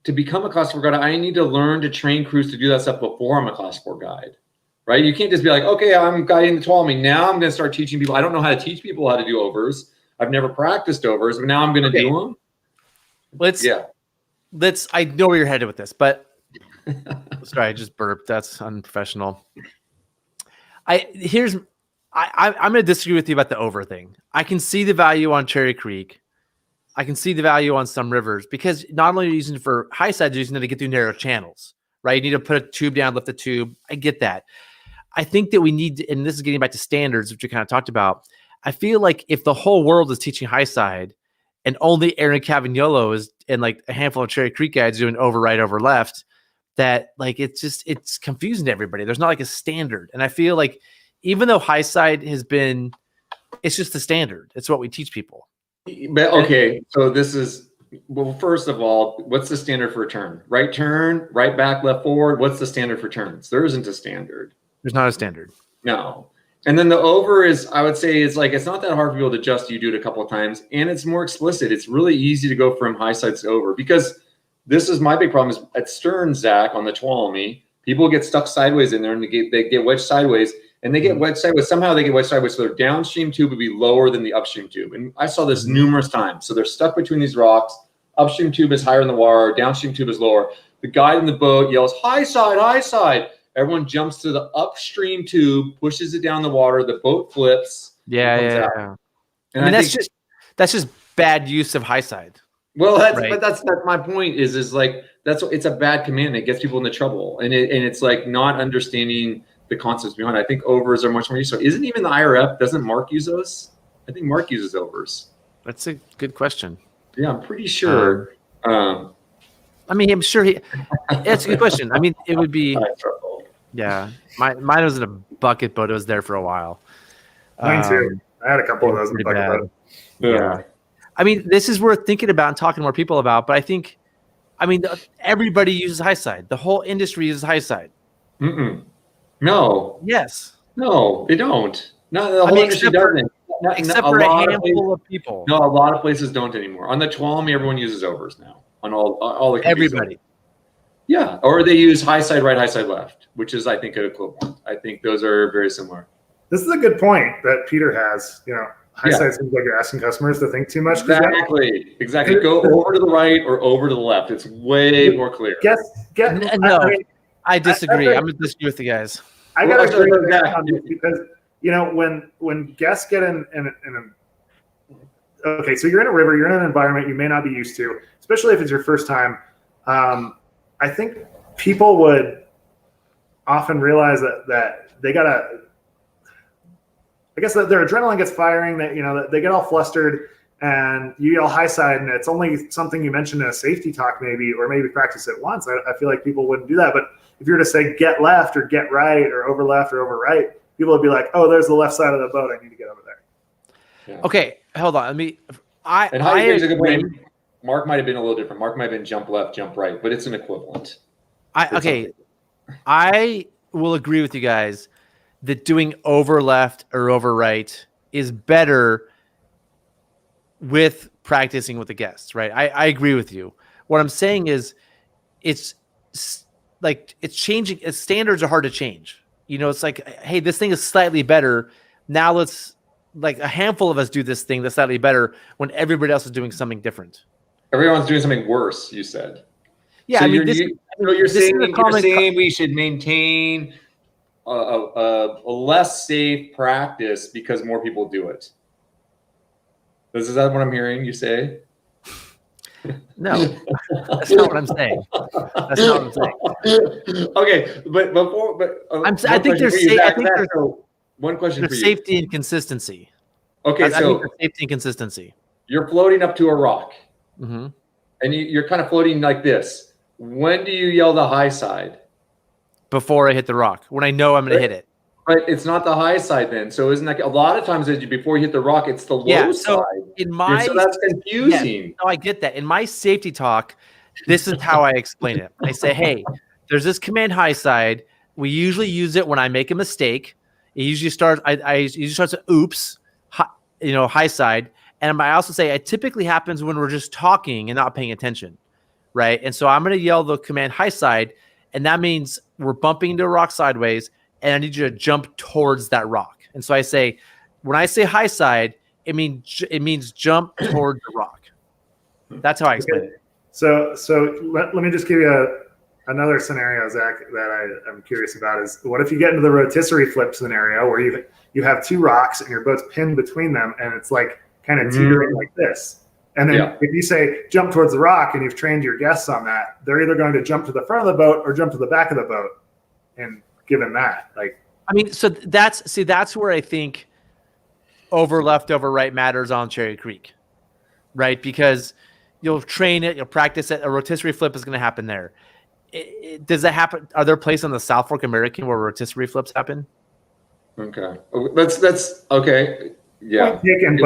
to become a class 4 guide, I need to learn to train crews to do that stuff before I'm a class 4 guide, right? You can't just be like, okay, I'm guiding the Tuolumne. Now I'm going to start teaching people. I don't know how to teach people how to do overs. I've never practiced overs, but now I'm going to do them. I know where you're headed with this, but sorry, I just burped. That's unprofessional. I'm going to disagree with you about the over thing. I can see the value on Cherry Creek. I can see the value on some rivers because not only are you using it for high sides, you're using it to get through narrow channels, right? You need to put a tube down, lift the tube. I get that. I think that we need to, and this is getting back to standards, which we kind of talked about. I feel like if the whole world is teaching high side and only Aaron Cavagnolo is and like a handful of Cherry Creek guys doing over right, over left, that like it's confusing to everybody. There's not like a standard. And I feel like even though high side it's just the standard. It's what we teach people. But okay, so this is first of all, what's the standard for a turn? Right turn, right back, left forward. What's the standard for turns? There isn't a standard. There's not a standard. No. And then the over is, I would say, it's not that hard for people to adjust. You do it a couple of times, and it's more explicit. It's really easy to go from high sides to over because this is my big problem is at stern, Zach, on the Tuolumne, people get stuck sideways in there and they get wedged sideways. And they get wedged sideways. Somehow they get wedged sideways, so their downstream tube would be lower than the upstream tube. And I saw this numerous times. So they're stuck between these rocks. Upstream tube is higher in the water. Downstream tube is lower. The guide in the boat yells, high side, high side. Everyone jumps to the upstream tube, pushes it down the water. The boat flips. Yeah. And I mean, that's just bad use of high side. Well, that's my point is like, it's a bad command that gets people into trouble. And it's like not understanding the concepts behind it. I think overs are much more useful. Isn't even the IRF, doesn't Mark use those? I think Mark uses overs. That's a good question. Yeah, I'm pretty sure. I mean, I'm sure it's a good question. I mean, it would be, yeah. Mine was in a bucket boat. It was there for a while. Mine too. I had a couple of those in the bucket boat. Yeah. I mean, this is worth thinking about and talking to more people about, but I mean, everybody uses high side. The whole industry uses high side. No. Yes. No, they don't. No, the whole industry doesn't. Except for a handful of people. No, a lot of places don't anymore. On the Tuolumne, everyone uses overs now. On all the everybody. Yeah, or they use high side right, high side left, which is I think equivalent. I think those are very similar. This is a good point that Peter has. High side seems like you're asking customers to think too much. Exactly. Go over to the right or over to the left. It's way more clear. I disagree. I'm going to disagree with the guys. I got to agree with that on this because when guests get in okay, so you're in a river, you're in an environment you may not be used to, especially if it's your first time. I think people would often realize that they gotta. I guess that their adrenaline gets firing. That they get all flustered, and you yell high side, and it's only something you mentioned in a safety talk, maybe, or maybe practice it once. I feel like people wouldn't do that, but if you were to say get left or get right or over left or over right, people would be like, oh, there's the left side of the boat. I need to get over there. Yeah. Okay, hold on. And high I is a good agree. point. Mark might have been a little different. Mark might have been jump left, jump right, but it's an equivalent. Okay, I will agree with you guys that doing over left or over right is better with practicing with the guests, right? I agree with you. What I'm saying is it's like it's changing. Its standards are hard to change. You know, it's like, hey, this thing is slightly better. Now let's, like, a handful of us do this thing that's slightly better when everybody else is doing something different. Everyone's doing something worse, you said. Yeah, So I mean, you're this is a common saying we should maintain a less safe practice because more people do it. Is that what I'm hearing you say? No, that's not what I'm saying. That's not what I'm saying. Okay, I think there's one question for you. Safety and consistency. Okay, I think so there's safety and consistency. you're floating up to a rock, Mm-hmm. and you're kind of floating like this. When do you yell the high side? Before I hit the rock, when I know I'm going to hit it. But it's not the high side then. So isn't that a lot of times before you hit the rock, it's the low so side? So that's confusing. Yeah, no, I get that. In my safety talk, this is how I explain it. I say, hey, there's this command high side. We usually use it when I make a mistake. It usually starts. I usually starts with oops, high side. And I also say it typically happens when we're just talking and not paying attention, right? And so I'm going to yell the command high side, and that means we're bumping into a rock sideways, and I need you to jump towards that rock. And so I say, when I say high side, it means jump toward the rock. That's how I explain it. So let me just give you another scenario, Zach, that I'm curious about is, what if you get into the rotisserie flip scenario where you have two rocks and your boat's pinned between them, and it's like kind of teetering like this. And then if you say jump towards the rock and you've trained your guests on that, they're either going to jump to the front of the boat or jump to the back of the boat. And given that, so that's where I think over left, over right matters on Cherry Creek, right? Because you'll train it, you'll practice it. A rotisserie flip is going to happen there. Does that happen? Are there places on the South Fork American where rotisserie flips happen? Okay, that's okay. Yeah, taken,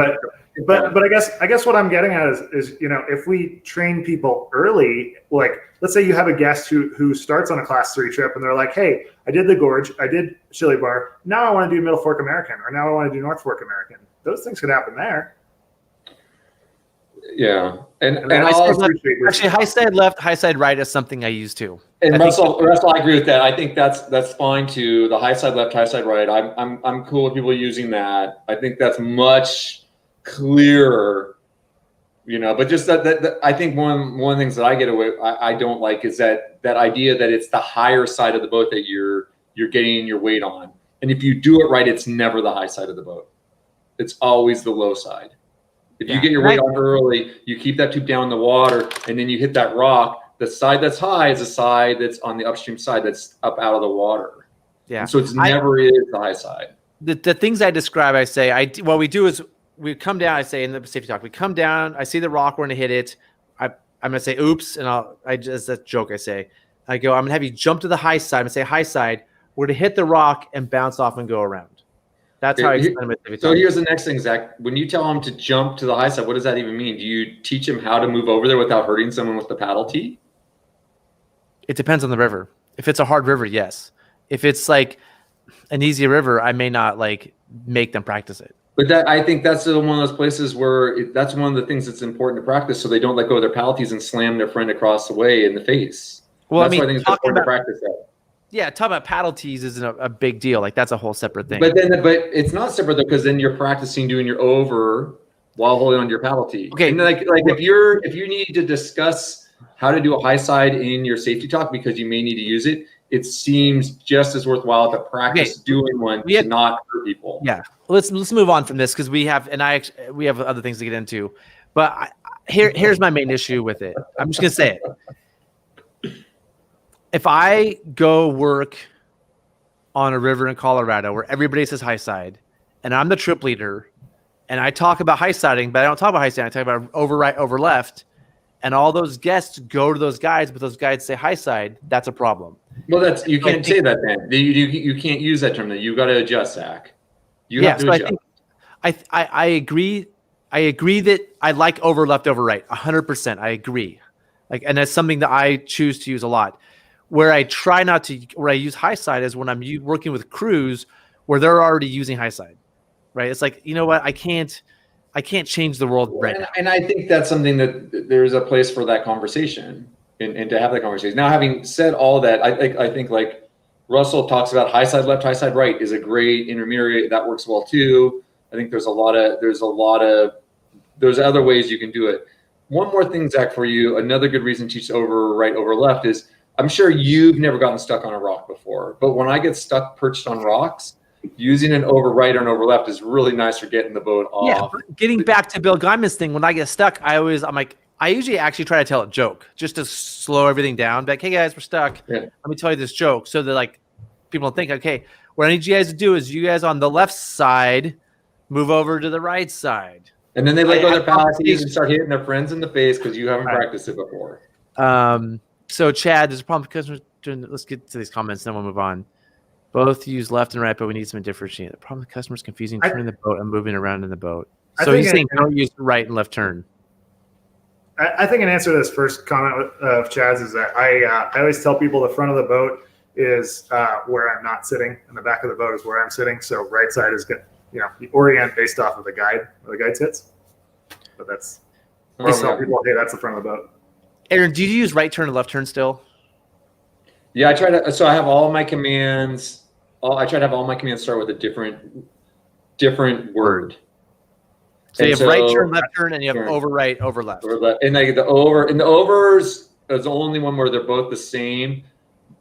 but I guess what I'm getting at is if we train people early, like let's say you have a guest who starts on a class 3 trip and they're like, hey, I did the gorge, I did Chili Bar, now I want to do Middle Fork American, or now I want to do North Fork American. Those things could happen there. Yeah, and actually high side left, high side right is something I use too. And Russell, I agree with that. I think that's fine too. The high side left, high side right. I'm cool with people using that. I think that's much clearer, But just that I think one of the things that I don't like is that idea that it's the higher side of the boat that you're getting your weight on. And if you do it right, it's never the high side of the boat. It's always the low side. If you get your weight on early, you keep that tube down in the water, and then you hit that rock. The side that's high is the side that's on the upstream side that's up out of the water. Yeah. And so it's never is the high side. The things I describe, I say, what we do is we come down. I say in the safety talk, we come down. I see the rock. We're gonna hit it. I'm gonna say oops, and that's a joke. I go, I'm gonna have you jump to the high side. I'm gonna say high side. We're gonna hit the rock and bounce off and go around. That's how I explain it. So here's the next thing, Zach. When you tell them to jump to the high side, what does that even mean? Do you teach them how to move over there without hurting someone with the paddle tee? It depends on the river. If it's a hard river, yes. If it's like an easy river, I may not make them practice it. But I think that's one of those places where that's one of the things that's important to practice, so they don't let go of their paddle tees and slam their friend across the way in the face. Well, that's why I think it's important to practice that. Yeah, talking about paddle tees isn't a big deal. That's a whole separate thing. But it's not separate though, because then you're practicing doing your over while holding on your paddle tee. Okay, and if you need to discuss how to do a high side in your safety talk because you may need to use it, it seems just as worthwhile to practice doing one to not hurt people. Yeah, let's move on from this because we have other things to get into. But here's my main issue with it. I'm just gonna say it. If I go work on a river in Colorado where everybody says high side, and I'm the trip leader, and I talk about high siding, but I don't talk about high siding, I talk about over right, over left, and all those guests go to those guides, but those guides say high side, that's a problem. Well, you can't say that then. You can't use that term. You got to adjust, Zach. You have to adjust. I agree I agree that I like over left, over right. 100%. I agree. Like, and that's something that I choose to use a lot. Where I try not to, where I use high side is when I'm working with crews where they're already using high side, right? It's like, you know what? I can't change the world right now. And I think that's something that there's a place for that conversation and to have that conversation. Now, having said all that, I think like Russell talks about high side left, high side right is a great intermediate that works well too. I think there's other ways you can do it. One more thing, Zach, for you, another good reason to teach over right, over left is I'm sure you've never gotten stuck on a rock before, but when I get stuck perched on rocks, using an over right or an over left is really nice for getting the boat off. Yeah, but getting back to Bill Guyman's thing, when I get stuck, I usually actually try to tell a joke just to slow everything down. Like, hey guys, we're stuck. Yeah. Let me tell you this joke so that like people don't think, okay, what I need you guys to do is you guys on the left side move over to the right side. And then they let go of their passes and start hitting their friends in the face because you haven't practiced it before. So Chad, there's a problem with customers. Let's get to these comments, then we'll move on. Both use left and right, but we need some differentiation. The problem with customers confusing turning the boat and moving around in the boat. So he's saying don't use right and left turn. I think an answer to this first comment of Chad's is that I always tell people the front of the boat is where I'm not sitting, and the back of the boat is where I'm sitting. So right side is good. You orient based off of the guide where the guide sits. But that's I tell people, hey, that's the front of the boat. Aaron, do you use right turn and left turn still? Yeah, I try to. So I have all my commands. I try to have all my commands start with a different word. So you have right turn, left turn, and you have over right, over left. And like the overs is the only one where they're both the same.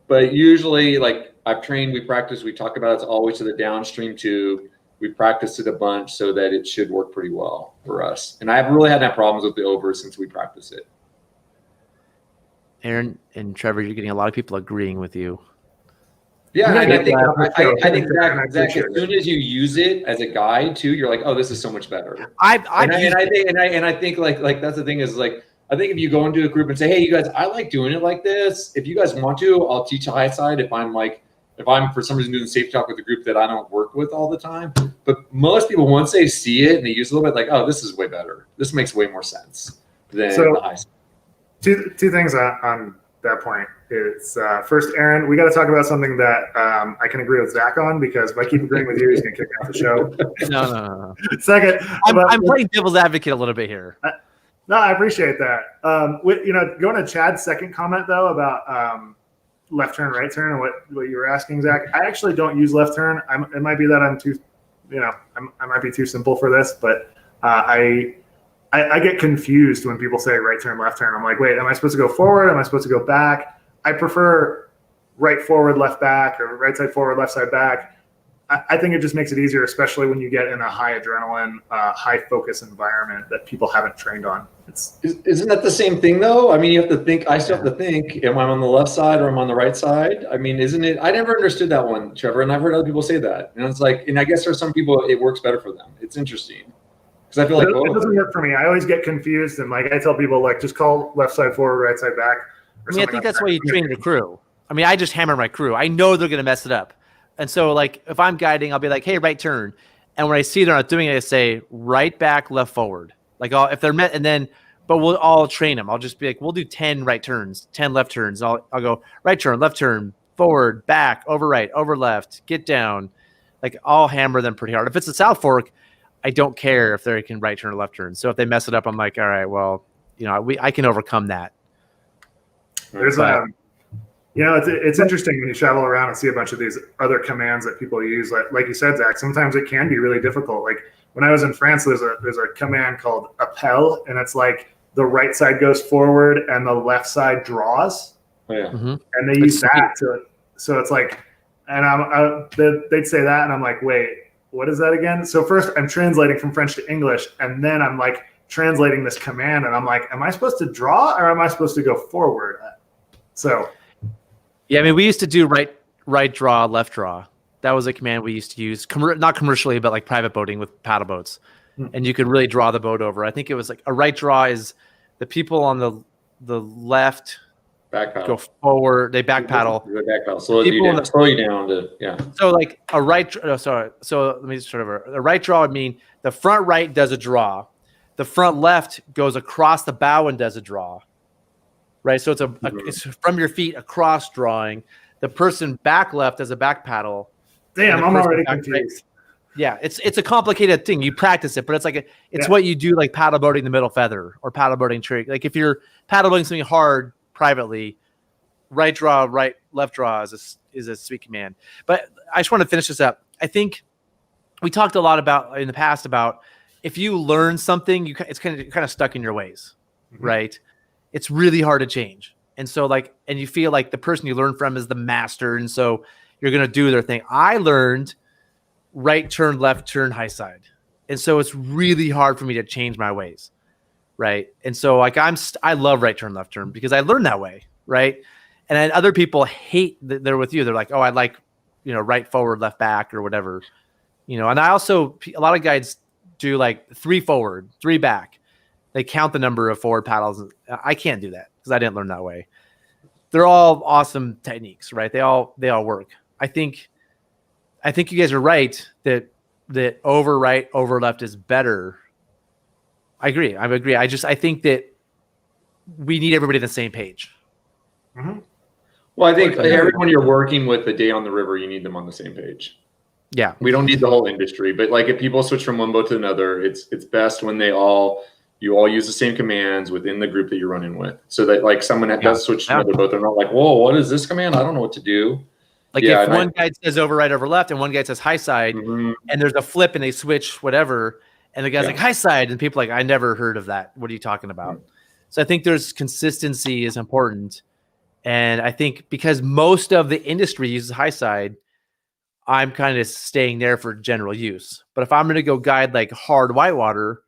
But usually, like I've trained, we practice, we talk about it's always to the downstream tube. We practice it a bunch so that it should work pretty well for us. And I haven't really had that problems with the overs since we practice it. Aaron and Trevor, you're getting a lot of people agreeing with you. Yeah, and I think Zach, as soon as you use it as a guide too, you're like, oh, this is so much better. I think like that's the thing is like I think if you go into a group and say, hey, you guys, I like doing it like this. If you guys want to, I'll teach a high side. If I'm for some reason doing safety talk with a group that I don't work with all the time, but most people once they see it and they use a little bit, like, oh, this is way better. This makes way more sense than the high side. Two things on that point. It's first, Aaron, we got to talk about something that I can agree with Zach on, because if I keep agreeing with you, he's going to kick me off the show. No. Second, I'm playing devil's advocate a little bit here. No, I appreciate that. Going to Chad's second comment though about left turn, right turn, and what you were asking, Zach. I actually don't use left turn. It might be that I'm too, I might be too simple for this, but I get confused when people say right turn, left turn. I'm like, wait, am I supposed to go forward? Am I supposed to go back? I prefer right forward, left back, or right side forward, left side back. I think it just makes it easier, especially when you get in a high adrenaline, high focus environment that people haven't trained on. Isn't that the same thing though? I mean, you have to think. I still have to think. Am I on the left side or am I on the right side? I mean, isn't it? I never understood that one, Trevor, and I've heard other people say that. And it's like, and I guess for some people it works better for them. It's interesting because I feel like it doesn't work for me. I always get confused, and like I tell people, like just call left side forward, right side back. I think that's why you train the crew. I mean, I just hammer my crew. I know they're going to mess it up. And so, like, if I'm guiding, I'll be like, hey, right turn. And when I see they're not doing it, I say right back, left forward. Like, if they're met, and then, but we'll all train them. I'll just be like, we'll do 10 right turns, 10 left turns. I'll go right turn, left turn, forward, back, over right, over left, get down. Like, I'll hammer them pretty hard. If it's a South Fork, I don't care if they can right turn or left turn. So if they mess it up, I'm like, all right, well, I can overcome that. There's it's interesting when you travel around and see a bunch of these other commands that people use. Like you said, Zach, sometimes it can be really difficult. Like when I was in France, there's a command called appel, and it's like the right side goes forward and the left side draws. Oh, yeah. Mm-hmm. And they use that so it's like, and they'd say that, and I'm like, wait, what is that again? So first I'm translating from French to English, and then I'm like translating this command, and I'm like, am I supposed to draw or am I supposed to go forward? So. Yeah, I mean, we used to do right draw, left draw. That was a command we used to use, not commercially, but like private boating with paddle boats. And you could really draw the boat over. I think it was like a right draw is the people on the left back paddle. Go forward, they back paddle. Back paddle. Slow you down to, yeah. So like a right, so let me start over. A right draw would mean the front right does a draw. The front left goes across the bow and does a draw, right? So it's from your feet across drawing. The person back left does a back paddle. Damn, I'm already confused. Right, yeah, it's a complicated thing. You practice it, but it's what you do, like paddle boating the middle feather or paddle boating trick. Like if you're paddle boating something hard privately, right draw, left draw is a sweet command. But I just want to finish this up. I think we talked a lot about in the past about if you learn something, it's kind of stuck in your ways, right? It's really hard to change, and so and you feel like the person you learn from is the master, and so you're gonna do their thing. I learned right turn, left turn, high side. And so it's really hard for me to change my ways. Right. And so I love right turn, left turn because I learned that way. Right. And then other people hate that they're with you. They're like, oh, I like, right forward, left back or whatever, and I also, a lot of guides do like 3 forward, 3 back. They count the number of forward paddles. I can't do that because I didn't learn that way. They're all awesome techniques, right? They all work. I think you guys are right that over right, over left is better. I agree. I think that we need everybody on the same page. Mm-hmm. Well, I think everyone you're working with the day on the river, you need them on the same page. Yeah. We don't need the whole industry, but like if people switch from one boat to another, it's best when you all use the same commands within the group that you're running with. So that like someone that does switch to another boat, they're not like, whoa, what is this command? I don't know what to do. Like if one guy says over right, over left, and one guy says high side, Mm-hmm. and there's a flip and they switch whatever, and the guy's like high side, and people are like, I never heard of that. What are you talking about? Mm-hmm. So I think there's consistency is important. And I think because most of the industry uses high side, I'm kind of staying there for general use. But if I'm going to go guide like hard whitewater,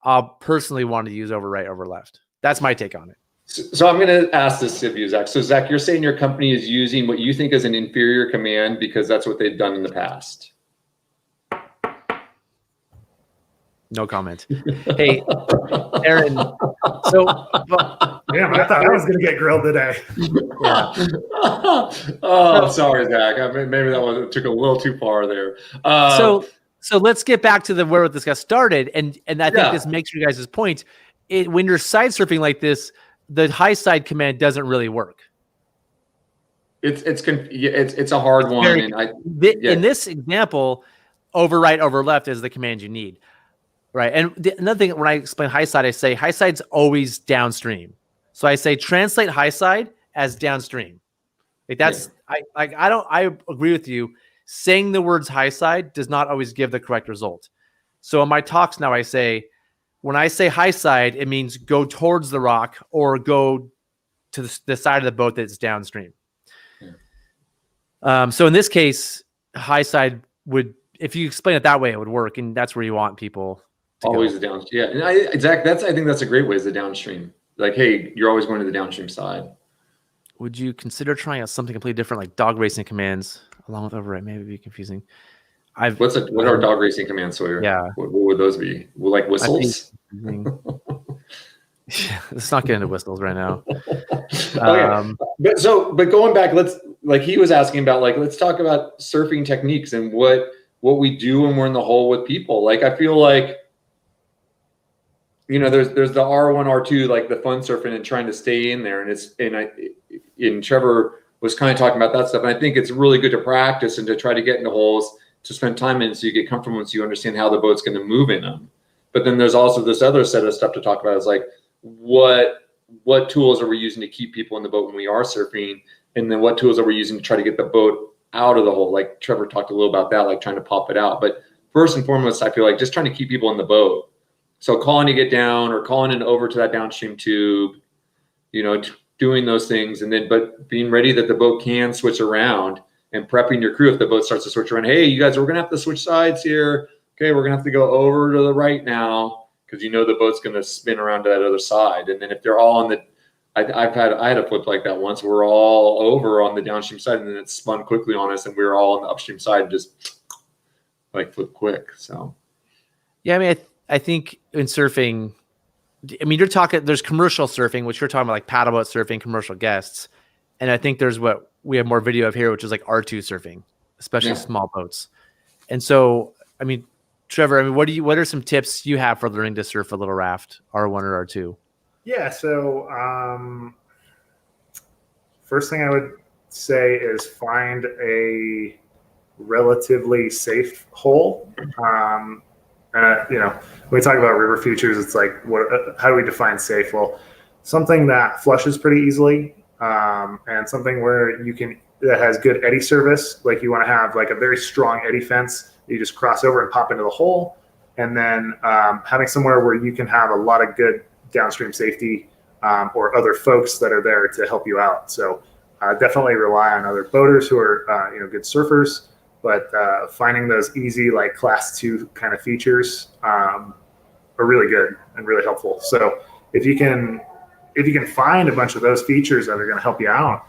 I'll personally want to use over right, over left. That's my take on it. So I'm going to ask this of you, Zach. So Zach, you're saying your company is using what you think is an inferior command because that's what they've done in the past. No comment. Hey, Aaron. So, yeah, I thought I was going to get grilled today. Yeah. Sorry, Zach. Maybe that took a little too far there. So let's get back to where this got started, and I think this makes your guys' point. When you're side surfing like this, the high side command doesn't really work. It's a hard one, in this example, over right, over left is the command you need. Right. And another thing, when I explain high side, I say high side's always downstream. So I say translate high side as downstream. Like that's I agree with you. Saying the words high side does not always give the correct result. So in my talks now, I say when I say high side, it means go towards the rock or go to the side of the boat that's downstream. Yeah. So in this case, high side would, if you explain it that way, it would work, and that's where you want people. Always the downstream. Yeah. And I think that's a great way is the downstream. Like, hey, you're always going to the downstream side. Would you consider trying out something completely different, like dog racing commands along with override? Maybe it'd be confusing. What are dog racing commands, Sawyer? Yeah. What would those be? Like whistles? Let's not get into whistles right now. Okay. But going back, he was asking about, let's talk about surfing techniques and what we do when we're in the hole with people. Like, I feel like, there's the R1, R2, like the fun surfing and trying to stay in there. And Trevor was kind of talking about that stuff. And I think it's really good to practice and to try to get into holes, to spend time in so you get comfortable and so you understand how the boat's going to move in them. But then there's also this other set of stuff to talk about is like, what tools are we using to keep people in the boat when we are surfing? And then what tools are we using to try to get the boat out of the hole? Like Trevor talked a little about that, like trying to pop it out. But first and foremost, I feel like just trying to keep people in the boat. So calling to get down or calling in over to that downstream tube, doing those things. And then, but being ready that the boat can switch around and prepping your crew if the boat starts to switch around. Hey, you guys, we're going to have to switch sides here. Okay, we're going to have to go over to the right now because the boat's going to spin around to that other side. And then if they're all on the, I had a flip like that once. We're all over on the downstream side, and then it spun quickly on us, and we were all on the upstream side, just like flip quick. So, yeah, I mean, I think in surfing, you're talking. There's commercial surfing, which you're talking about, like paddleboat surfing, commercial guests, and I think there's what we have more video of here, which is like R2 surfing, especially small boats. And so, Trevor, I mean, what are some tips you have for learning to surf a little raft, R1 or R2? Yeah. So first thing I would say is find a relatively safe hole. When we talk about river features, it's like, how do we define safe? Well, something that flushes pretty easily, and something that has good eddy service. Like you want to have like a very strong eddy fence that you just cross over and pop into the hole, and then having somewhere where you can have a lot of good downstream safety, or other folks that are there to help you out. So definitely rely on other boaters who are good surfers. But finding those easy, like class 2 kind of features are really good and really helpful. So if you can find a bunch of those features that are going to help you out,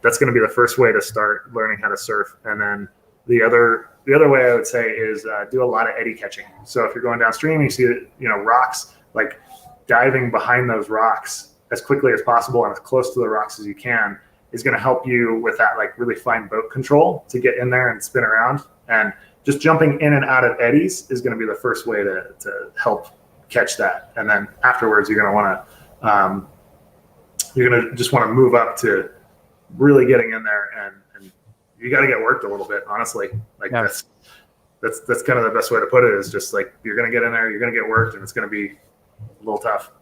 that's going to be the first way to start learning how to surf. And then the other way I would say is do a lot of eddy catching. So if you're going downstream, you see rocks, like diving behind those rocks as quickly as possible and as close to the rocks as you can is going to help you with that like really fine boat control to get in there and spin around. And just jumping in and out of eddies is going to be the first way to help catch that. And then afterwards, you're going to just want to move up to really getting in there, and you got to get worked a little bit, honestly. Like that's kind of the best way to put it, is just like, you're going to get in there, you're going to get worked, and it's going to be a little tough.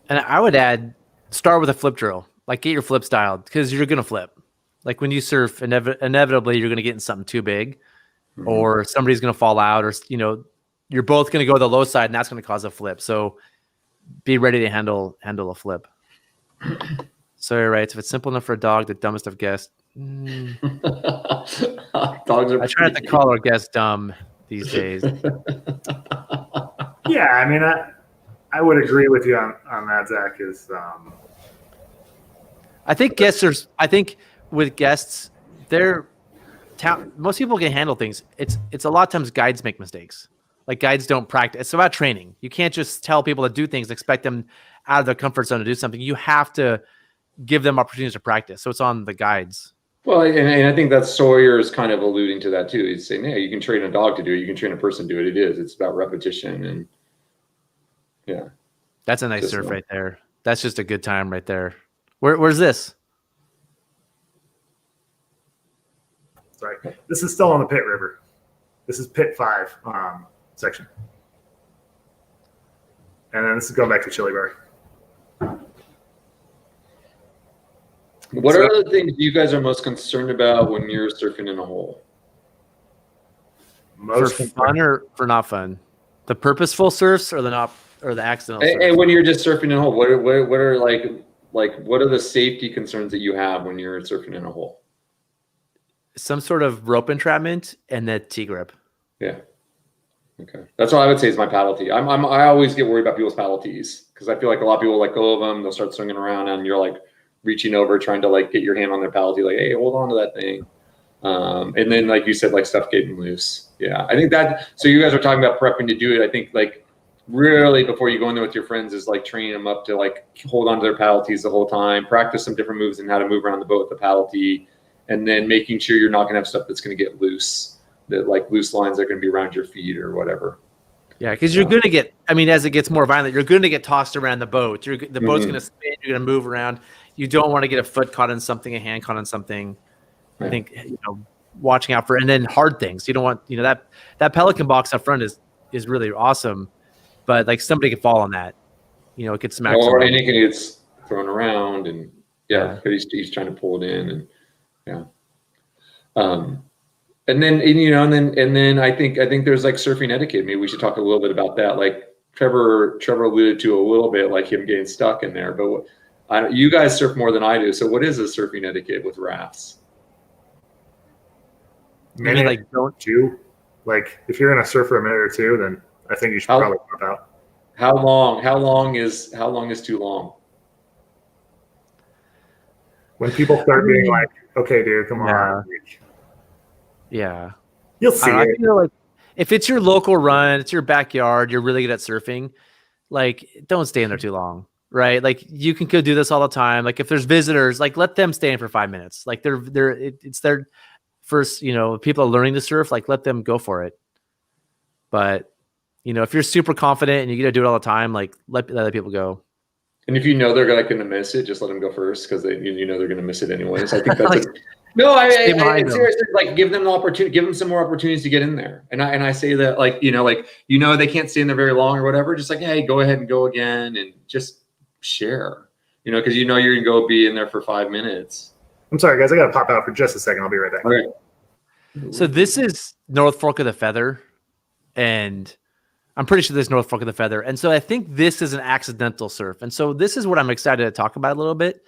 And I would add, start with a flip drill. Like, get your flip dialed, because you're going to flip. Like when you surf, inevitably you're going to get in something too big, or somebody's going to fall out, or you're both going to go to the low side, and that's going to cause a flip. So be ready to handle a flip. So you're right. If it's simple enough for a dog, the dumbest of guests. Dogs are. I try not to call our guests dumb these days. Yeah, I mean, I would agree with you on that, Zach. I think with guests, most people can handle things. It's a lot of times guides make mistakes. Like, guides don't practice. It's about training. You can't just tell people to do things, expect them out of their comfort zone to do something. You have to give them opportunities to practice. So it's on the guides. Well, and I think that Sawyer is kind of alluding to that too. He's saying, yeah, you can train a dog to do it. You can train a person to do it. It's about repetition. And yeah. That's a nice surf right there. That's just a good time right there. Where's this? Sorry. This is still on the Pit River. This is Pit 5 section. And then this is going back to Chili Bar. What are the things you guys are most concerned about when you're surfing in a hole? For fun or for not fun? The purposeful surfs or the accidental surfs? And when you're just surfing in a hole, what are what are the safety concerns that you have when you're surfing in a hole? Some sort of rope entrapment and the T-grip. Yeah. Okay. That's what I would say is my paddle tee. I always get worried about people's paddle tees, because I feel like a lot of people let go of them. They'll start swinging around, and you're like reaching over, trying to like get your hand on their paddle tee, like, hey, hold on to that thing. And then, like you said, like stuff getting loose. Yeah. I think that, so you guys are talking about prepping to do it. I think like really before you go in there with your friends is like training them up to like hold on to their paddle tees the whole time, practice some different moves and how to move around the boat with the paddle tee, and then making sure you're not going to have stuff that's going to get loose, that like loose lines are going to be around your feet or whatever. Yeah, because you're going to get, I mean, as it gets more violent, you're going to get tossed around the boat. The boat's going to spin, you're going to move around. You don't want to get a foot caught in something, a hand caught in something. I think, watching out for, and then hard things. You don't want, that Pelican box up front is really awesome, but like somebody could fall on that, it gets smacked. Or anything gets thrown around, and he's trying to pull it in, and and then I think there's like surfing etiquette. Maybe we should talk a little bit about that. Like Trevor alluded to a little bit, like him getting stuck in there. But you guys surf more than I do. So what is the surfing etiquette with rafts? Maybe like don't you like if you're gonna surf for a minute or two, then I think you should probably pop out. How long is too long? When people start being like, okay, dude, come on. Yeah. You'll see I it. feel like if it's your local run, it's your backyard, you're really good at surfing, like don't stay in there too long, right? Like you can go do this all the time. Like if there's visitors, like let them stay in for 5 minutes. Like it's their first, people are learning to surf, like let them go for it. But if you're super confident and you get to do it all the time, like let other people go. And if they're going to miss it, just let them go first because they're going to miss it anyways. I think that's like, no. I seriously, like, give them the opportunity, give them some more opportunities to get in there. And I say that they can't stay in there very long or whatever. Just like, hey, go ahead and go again and just share. Because you're going to go be in there for 5 minutes. I'm sorry, guys. I got to pop out for just a second. I'll be right back. All right. So this is North Fork of the Feather, and I'm pretty sure this is North Fork of the Feather. And so I think this is an accidental surf. And so this is what I'm excited to talk about a little bit,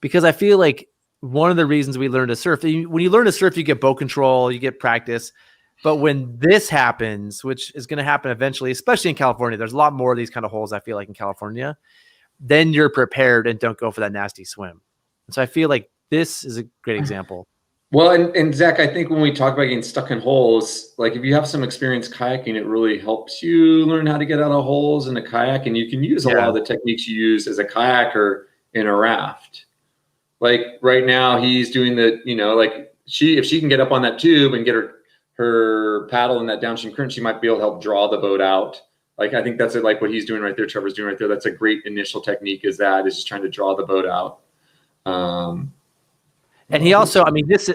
because I feel like one of the reasons we learn to surf, when you learn to surf, you get boat control, you get practice. But when this happens, which is going to happen eventually, especially in California, there's a lot more of these kind of holes, I feel like, in California, then you're prepared and don't go for that nasty swim. And so I feel like this is a great example. Well, and Zach, I think when we talk about getting stuck in holes, like if you have some experience kayaking, it really helps you learn how to get out of holes in a kayak, and you can use a lot of the techniques you use as a kayaker in a raft. Like right now, he's doing if she can get up on that tube and get her paddle in that downstream current, she might be able to help draw the boat out. Like I think that's like what he's doing right there. Trevor's doing right there. That's a great initial technique. Is just trying to draw the boat out. And he also,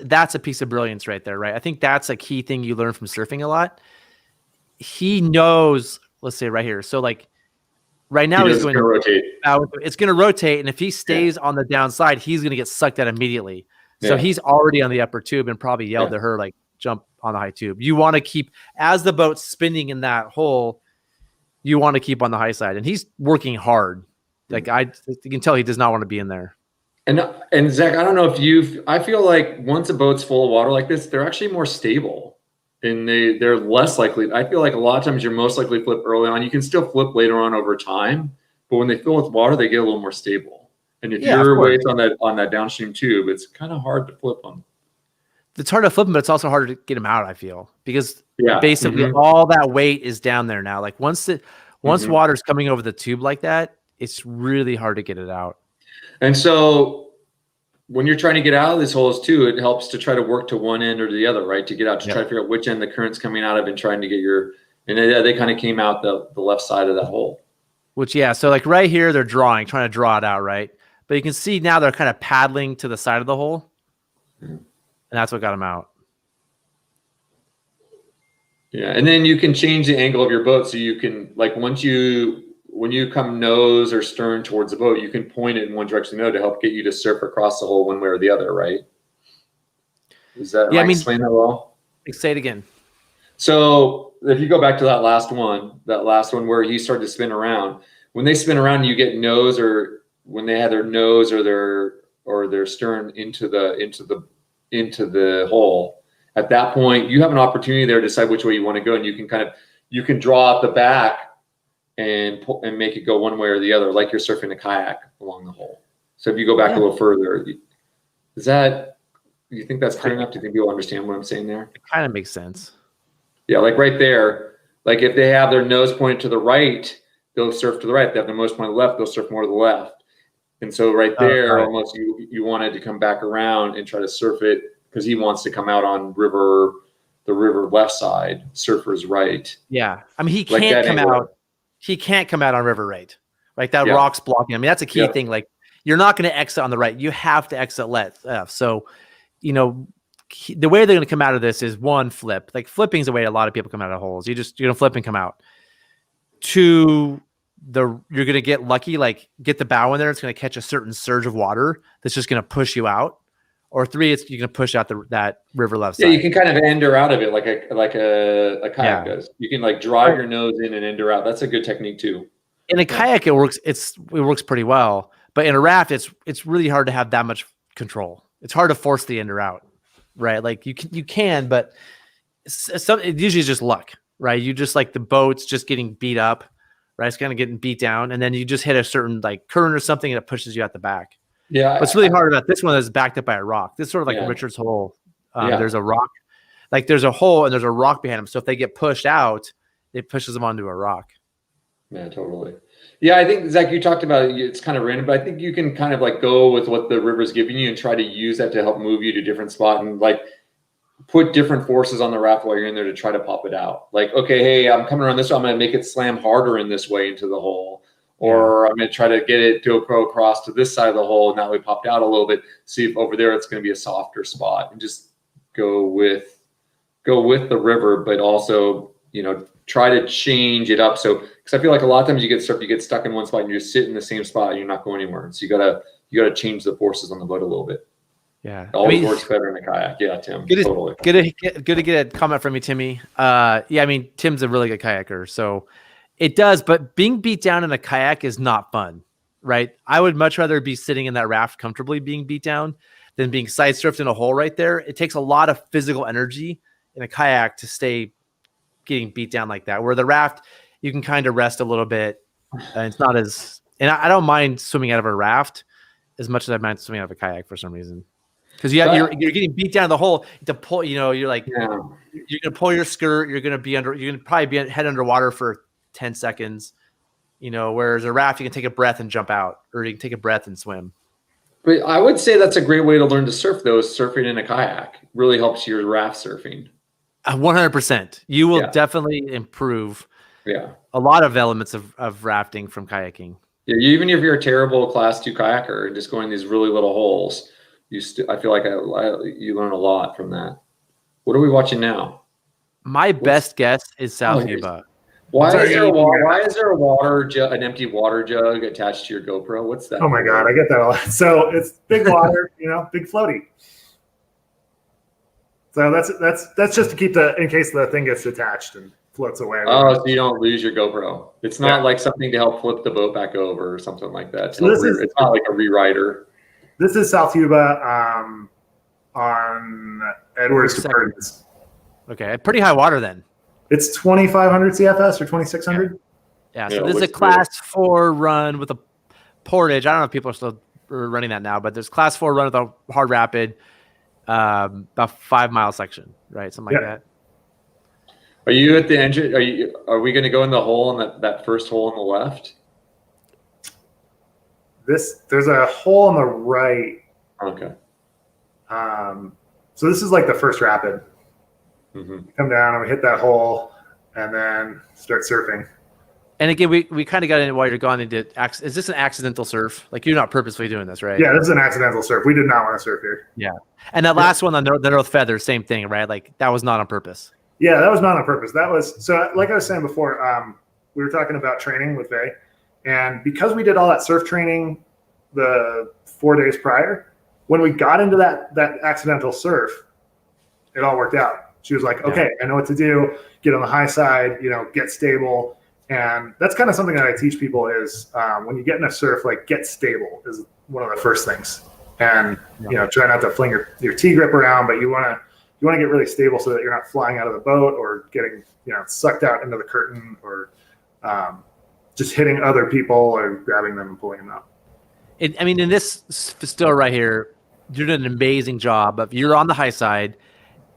that's a piece of brilliance right there, right? I think that's a key thing you learn from surfing a lot. He knows, let's say right here. So like right now he's going to rotate. It's going to rotate. And if he stays on the downside, he's going to get sucked out immediately. So he's already on the upper tube and probably yelled to her, like, jump on the high tube. You want to keep, as the boat's spinning in that hole, you want to keep on the high side. And he's working hard. Like you can tell he does not want to be in there. And Zach, I don't know if I feel like once a boat's full of water like this, they're actually more stable and they're less likely. I feel like a lot of times you're most likely to flip early on. You can still flip later on over time, but when they fill with water, they get a little more stable. And if your weight's on that downstream tube, it's kind of hard to flip them. It's hard to flip them, but it's also harder to get them out, I feel, because basically all that weight is down there now. Like once water's coming over the tube like that, it's really hard to get it out. And so when you're trying to get out of these holes too, it helps to try to work to one end or the other, right? To get out, to try to figure out which end the current's coming out of and trying to get and they kind of came out the left side of that hole. So like right here, they're trying to draw it out, right? But you can see now they're kind of paddling to the side of the hole. And that's what got them out. Yeah, and then you can change the angle of your boat. So you can, like, when you come nose or stern towards the boat, you can point it in one direction to help get you to surf across the hole one way or the other, right? Is that, explain that well? Say it again. So if you go back to that last one where he started to spin around, when they spin around, you get nose, or when they had their nose or their stern into the hole. At that point, you have an opportunity there to decide which way you want to go, and you can draw out the back and make it go one way or the other, like you're surfing a kayak along the hole. So if you go back a little further, you think that's clear enough? Do you think people understand what I'm saying there? It kind of makes sense. Yeah, like right there, like if they have their nose pointed to the right, they'll surf to the right. If they have their nose pointed to the left, they'll surf more to the left. And so right there, almost you wanted to come back around and try to surf it, because he wants to come out on the river left side, surfer's right. Yeah, he can't come out. He can't come out on river right. Like that rock's blocking. That's a key thing. Like you're not going to exit on the right. You have to exit left. So, the way they're going to come out of this is one, flip. Like flipping is the way a lot of people come out of holes. You're going to flip and come out. Two, you're going to get lucky, like get the bow in there. It's going to catch a certain surge of water that's just going to push you out. Or three, you're going to push out that river left side. Yeah, you can kind of end her out of it like a kayak does. You can like drive your nose in and end her out. That's a good technique too. In a kayak, it works. It works pretty well. But in a raft, it's really hard to have that much control. It's hard to force the ender out, right? Like you can, but it usually is just luck, right? You just like the boat's just getting beat up, right? It's kind of getting beat down, and then you just hit a certain like current or something, and it pushes you out the back. Yeah, what's really hard about this one is backed up by a rock. This is sort of like Richard's hole. There's a rock, like there's a hole and there's a rock behind them. So if they get pushed out, it pushes them onto a rock. Yeah, totally. Yeah, I think, Zach, you talked about it's kind of random, but I think you can kind of like go with what the river's giving you and try to use that to help move you to a different spot. And like put different forces on the raft while you're in there to try to pop it out. Like, okay, hey, I'm coming around this way. I'm going to make it slam harder in this way into the hole. Or I'm going to try to get it to go across to this side of the hole, and that way popped out a little bit. See if over there it's going to be a softer spot, and just go with the river, but also, try to change it up. So, because I feel like a lot of times you get stuck in one spot and you just sit in the same spot and you're not going anywhere. So you gotta change the forces on the boat a little bit. Yeah, it always works better in a kayak. Yeah, Tim, totally. Good to get a comment from you, Timmy. Tim's a really good kayaker, so it does. But being beat down in a kayak is not fun, right? I would much rather be sitting in that raft comfortably being beat down than being side surfed in a hole right there. It takes a lot of physical energy in a kayak to stay getting beat down like that. Where the raft, you can kind of rest a little bit, and it's not as. And I don't mind swimming out of a raft as much as I mind swimming out of a kayak for some reason. Because you're getting beat down the hole to pull. You're like you're gonna pull your skirt. You're gonna probably be head underwater for 10 seconds. Whereas a raft, you can take a breath and jump out, or you can take a breath and swim. But I would say that's a great way to learn to surf, though. Is surfing in a kayak really helps your raft surfing. 100%. You will definitely improve. Yeah, a lot of elements of rafting from kayaking. Yeah, even if you're a terrible class 2 kayaker and just going these really little holes, I feel like you learn a lot from that. What are we watching now? My best guess is South Cuba. Why is there an empty water jug attached to your GoPro? What's that? Oh my God, I get that a lot. So it's big water, big floaty. So that's just to keep in case the thing gets detached and floats away. Oh, so you don't lose your GoPro. It's not like something to help flip the boat back over or something like that. It's not like a rewriter. This is South Cuba on Edwards to Perkins. Okay, pretty high water then. It's 2,500 CFS or 2,600. Yeah, so this is a class 4 run with a portage. I don't know if people are still running that now, but there's class 4 run with a hard rapid, about 5 mile section, right? Something like that. Are you at the engine? Are we going to go in the hole in that first hole on the left? There's a hole on the right. Okay. So this is like the first rapid. Mm-hmm. Come down and we hit that hole and then start surfing. And again, we kind of got in while you're gone into is this an accidental surf? Like you're not purposely doing this, right? Yeah, this is an accidental surf. We did not want to surf here. Yeah. And that last one on the North Feather, same thing, right? Like that was not on purpose. Yeah, that was not on purpose. That was so like I was saying before, we were talking about training with Vay. And because we did all that surf training the 4 days prior, when we got into that accidental surf, it all worked out. She was like, okay, I know what to do. Get on the high side, get stable. And that's kind of something that I teach people is when you get in a surf, like get stable is one of the first things. And, try not to fling your T-grip around, but you want to get really stable so that you're not flying out of the boat or getting, sucked out into the curtain or just hitting other people or grabbing them and pulling them out. In this still right here, you're doing an amazing job of you're on the high side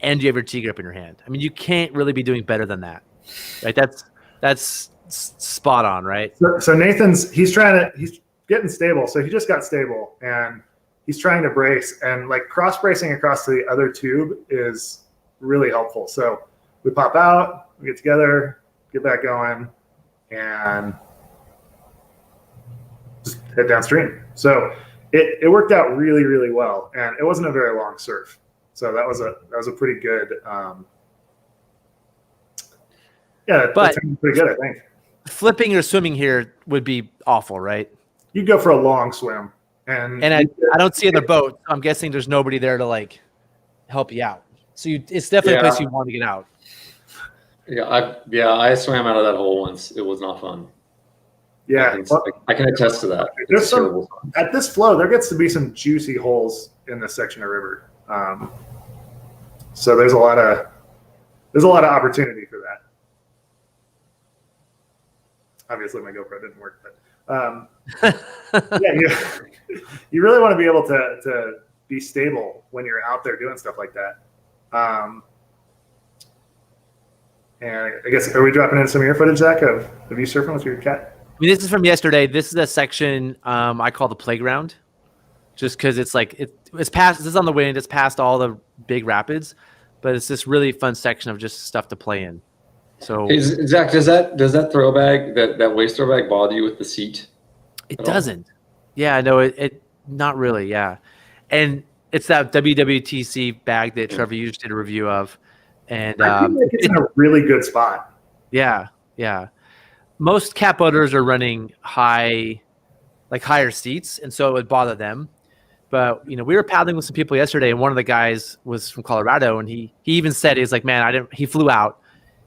and you have your T-grip in your hand. You can't really be doing better than that, right? That's spot on, right? So Nathan's he's getting stable. So he just got stable and he's trying to brace, and like cross bracing across to the other tube is really helpful. So we pop out, we get together, get back going, and just head downstream. So it worked out really, really well, and it wasn't a very long surf. So that was a pretty good. But pretty good, I think. Flipping or swimming here would be awful, right? You'd go for a long swim, and I don't see other boats. I'm guessing there's nobody there to like help you out. So it's definitely a place you want to get out. I swam out of that hole once. It was not fun. Yeah, I can attest to that. There's at this flow, there gets to be some juicy holes in this section of river. So there's a lot of opportunity for that. Obviously, my GoPro didn't work, but you really want to be able to be stable when you're out there doing stuff like that. And I guess, are we dropping in some of your footage, Zach, of you surfing with your cat? This is from yesterday. This is a section I call the playground, just because it's like it's past. This is on the wind. It's past all the big rapids, but it's this really fun section of just stuff to play in. So Zach, does that throw bag, that waist throw bag, bother you with the seat? it doesn't. Yeah, no, it not really. Yeah, and it's that WWTC bag that Trevor you just did a review of, and I feel like it's in a really good spot. yeah. Most cat boaters are running higher seats, and so it would bother them. But we were paddling with some people yesterday, and one of the guys was from Colorado, and he even said, he's like, man, he flew out.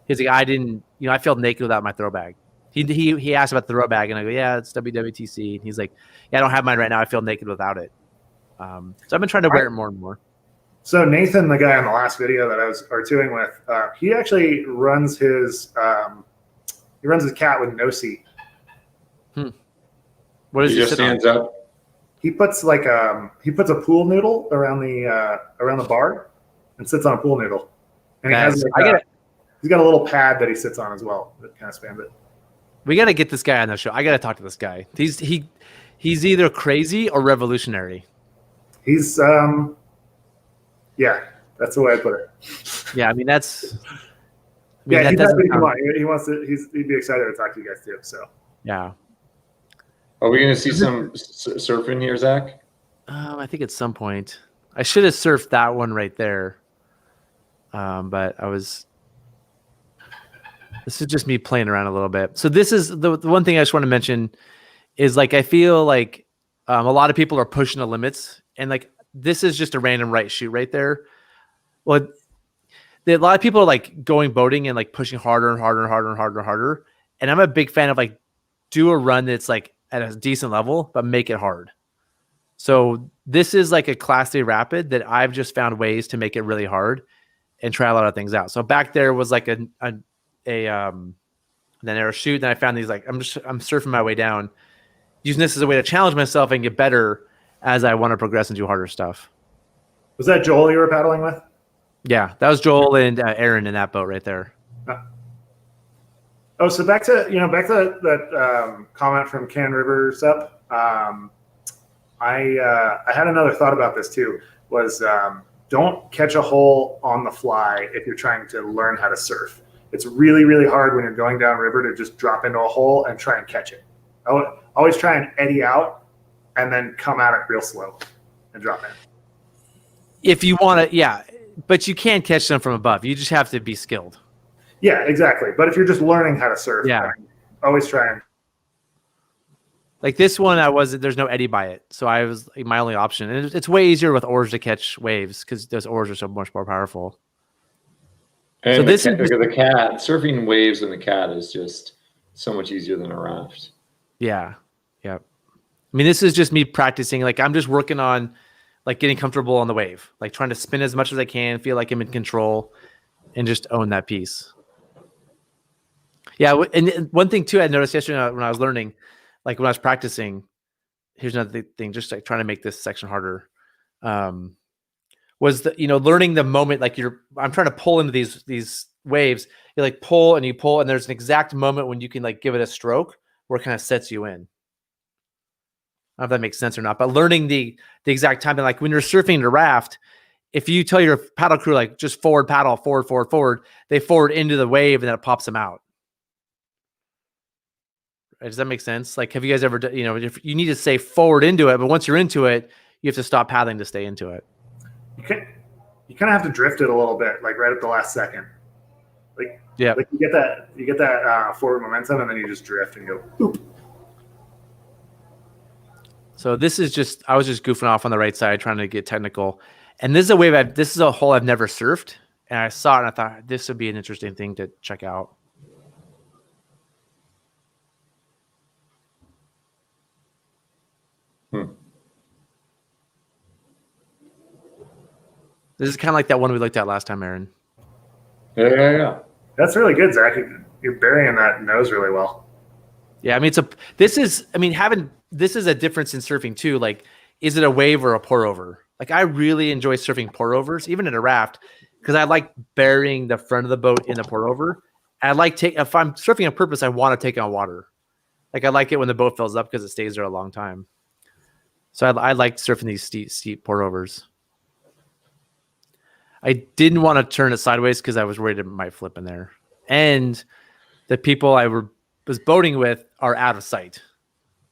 He's like, I didn't, I felt naked without my throw bag. He asked about the throw bag, and I go, yeah, it's WWTC. And he's like, yeah, I don't have mine right now. I feel naked without it. So I've been trying to wear it more and more. So Nathan, the guy in the last video that I was R2ing with, he actually runs his cat with no seat. What does he just stands up? He puts a pool noodle around the bar and sits on a pool noodle. And he's got a little pad that he sits on as well that kind of spans it. We got to get this guy on the show. I got to talk to this guy. He's either crazy or revolutionary. He's yeah, that's the way I put it. Yeah, I mean that's. He's happy to come on. He wants to. He'd be excited to talk to you guys too. So yeah. Are we going to see some surfing here, Zach? I think at some point. I should have surfed that one right there. But this is just me playing around a little bit. So this is the one thing I just want to mention is I feel like a lot of people are pushing the limits, and this is just a random right shoot right there. Well, a lot of people are going boating and pushing harder and harder and harder and harder and harder. And I'm a big fan of do a run that's at a decent level, but make it hard. So this is a Class A rapid that I've just found ways to make it really hard and try a lot of things out. So back there was an arrow shoot. Then I found these I'm surfing my way down, using this as a way to challenge myself and get better as I want to progress and do harder stuff. Was that Joel you were paddling with? Yeah, that was Joel and Aaron in that boat right there. Oh, so back to that comment from Can Rivers up. I had another thought about this too. Was don't catch a hole on the fly if you're trying to learn how to surf. It's really, really hard when you're going down river to just drop into a hole and try and catch it. Always try and eddy out and then come at it real slow and drop in. If you want to, yeah, but you can't catch them from above. You just have to be skilled. Yeah, exactly. But if you're just learning how to surf, always try and. This one, there's no eddy by it. So I was my only option. And it's way easier with oars to catch waves because those oars are so much more powerful. And so the cat, surfing waves in the cat is just so much easier than a raft. Yeah. Yeah. I mean, this is just me practicing. I'm just working on getting comfortable on the wave, trying to spin as much as I can, feel like I'm in control and just own that piece. Yeah. And one thing too, I noticed yesterday when I was learning, when I was practicing, here's another thing, just trying to make this section harder. Was learning the moment, I'm trying to pull into these waves. You pull and you pull, and there's an exact moment when you can give it a stroke where it kind of sets you in. I don't know if that makes sense or not, but learning the exact time, and when you're surfing in a raft, if you tell your paddle crew just forward paddle, forward, they forward into the wave and then it pops them out. Does that make sense? Have you guys ever, if you need to say forward into it, but once you're into it, you have to stop paddling to stay into it. You kind of have to drift it a little bit, right at the last second. Yeah. You get that forward momentum, and then you just drift and go boop. So this is I was just goofing off on the right side, trying to get technical. And this is a wave, this is a hole I've never surfed. And I saw it and I thought this would be an interesting thing to check out. This is kind of like that one we looked at last time, Aaron. Yeah. That's really good, Zach. You're burying that nose really well. Yeah, I mean, this is a difference in surfing too. Is it a wave or a pour over? I really enjoy surfing pour overs, even in a raft, because I like burying the front of the boat in the pour over. I if I'm surfing on purpose, I want to take on water. I like it when the boat fills up because it stays there a long time. So I like surfing these steep pour overs. I didn't want to turn it sideways because I was worried it might flip in there. And the people I was boating with are out of sight.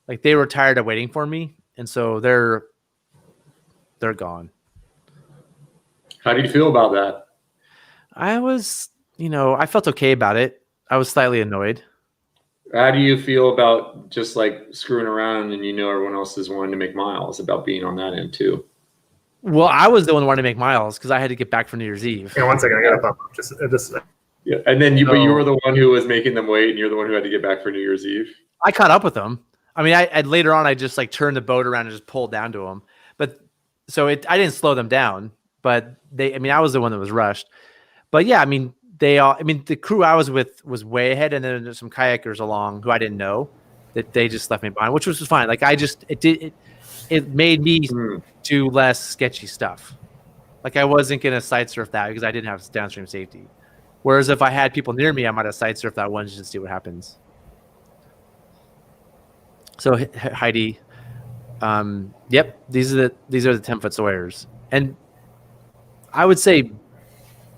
Like they were tired of waiting for me, and so they're gone. How do you feel about that? I was, I felt okay about it. I was slightly annoyed. How do you feel about just like screwing around and everyone else is wanting to make miles about being on that end too? Well, I was the one who wanted to make miles because I had to get back for New Year's Eve. Yeah, 1 second, I gotta pop up. Just Yeah, and then but you were the one who was making them wait, and you're the one who had to get back for New Year's Eve. I caught up with them. I mean, I later on I just like turned the boat around and just pulled down to them. But so I didn't slow them down. But I was the one that was rushed. But yeah, I mean, the crew I was with was way ahead, and then there's some kayakers along who I didn't know that they just left me behind, which was fine. Like it made me do less sketchy stuff. Like I wasn't gonna side surf that because I didn't have downstream safety. Whereas if I had people near me, I might have side surfed that one just to see what happens. So Heidi, yep, these are the 10-foot sawyers, and I would say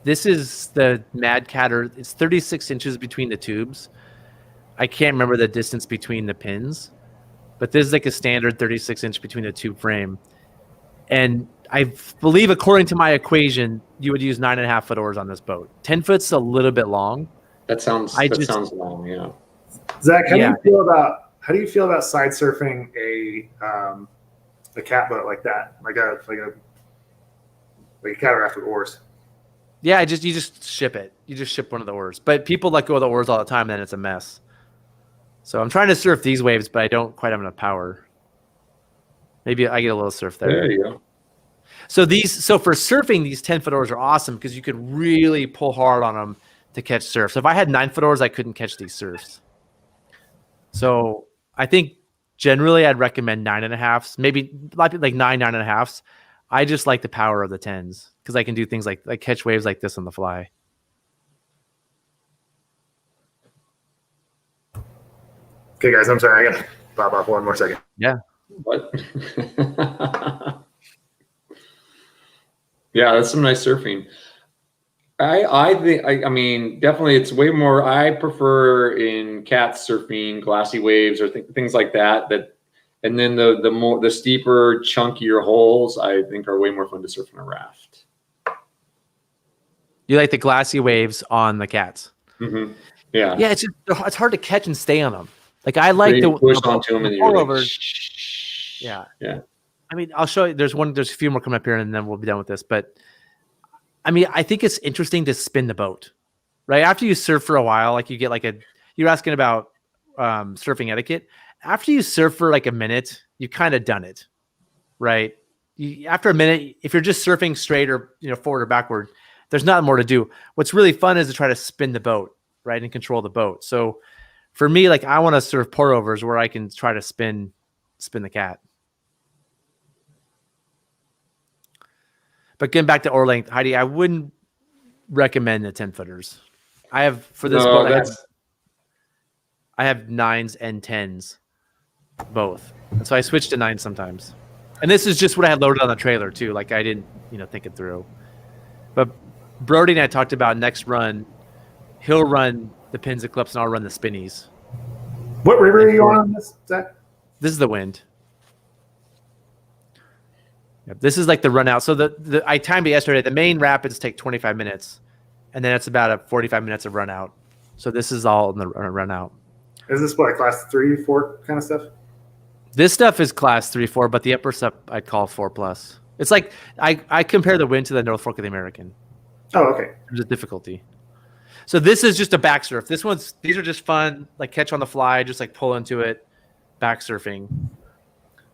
this is the Mad Catter. It's 36 inches between the tubes. I can't remember the distance between the pins, but this is like a standard 36-inch between the tube frame. And I believe, according to my equation, you would use 9.5-foot oars on this boat. 10 foot's a little bit long. That sounds long, yeah. Zach, how do you feel about side surfing a cat boat like that, like a Cataraft with oars? Yeah, you just ship it. You just ship one of the oars. But people let go of the oars all the time, then it's a mess. So I'm trying to surf these waves, but I don't quite have enough power. Maybe I get a little surf there. There you go. So for surfing, these 10-foot oars are awesome because you could really pull hard on them to catch surf. So if I had 9-foot oars, I couldn't catch these surfs. So I think generally I'd recommend 9.5s, maybe like 9.5s. I just like the power of the 10s because I can do things like catch waves like this on the fly. Okay, guys, I'm sorry. I gotta pop off 1 more second. Yeah. What? Yeah, that's some nice surfing. I think I mean definitely it's way more. I prefer in cat surfing, glassy waves or things like that. And then the steeper, chunkier holes I think are way more fun to surf on a raft. You like the glassy waves on the cats? Mm-hmm. Yeah. Yeah, it's hard to catch and stay on them. Like I like the push onto them and you're like, yeah. Yeah. I mean, I'll show you. There's a few more coming up here, and then we'll be done with this. But I mean, I think it's interesting to spin the boat, right? After you surf for a while, like you get you're asking about surfing etiquette. After you surf for like a minute, you kind of done it, right? After a minute, if you're just surfing straight or forward or backward, there's nothing more to do. What's really fun is to try to spin the boat, right, and control the boat. So for me, like I want to surf pour overs where I can try to spin the cat. But getting back to oar length, Heidi, I wouldn't recommend the 10-footers. I have for this boat. I have 9s and 10s, both, and so I switch to 9s sometimes. And this is just what I had loaded on the trailer too. Like I didn't, think it through. But Brody and I talked about next run. He'll run the pins and clips, and I'll run the spinnies. What river are you on this, Zach? This is the Wind. Yep, this is like the run out. So I timed it yesterday. The main rapids take 25 minutes, and then it's about 45 minutes of run out. So this is all in the run out. Is this what, class 3, 4 kind of stuff? This stuff is class 3, 4, but the upper stuff I'd call 4+. It's like I compare the Wind to the North Fork of the American. Oh, okay. There's a difficulty. So this is just a back surf. These are just fun, like catch on the fly, just like pull into it, back surfing.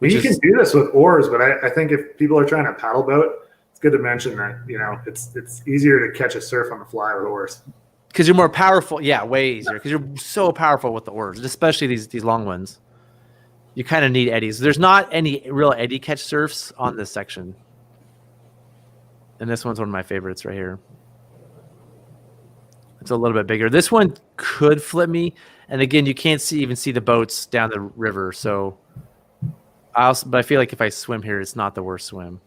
You can do this with oars, but I think if people are trying to paddle boat, it's good to mention that it's easier to catch a surf on the fly with oars. Because you're more powerful. Yeah, way easier. Because you're so powerful with the oars, especially these long ones. You kind of need eddies. There's not any real eddy catch surfs on this section. And this one's one of my favorites right here. It's a little bit bigger. This one could flip me. And again, you can't even see the boats down the river. So but I feel like if I swim here, it's not the worst swim.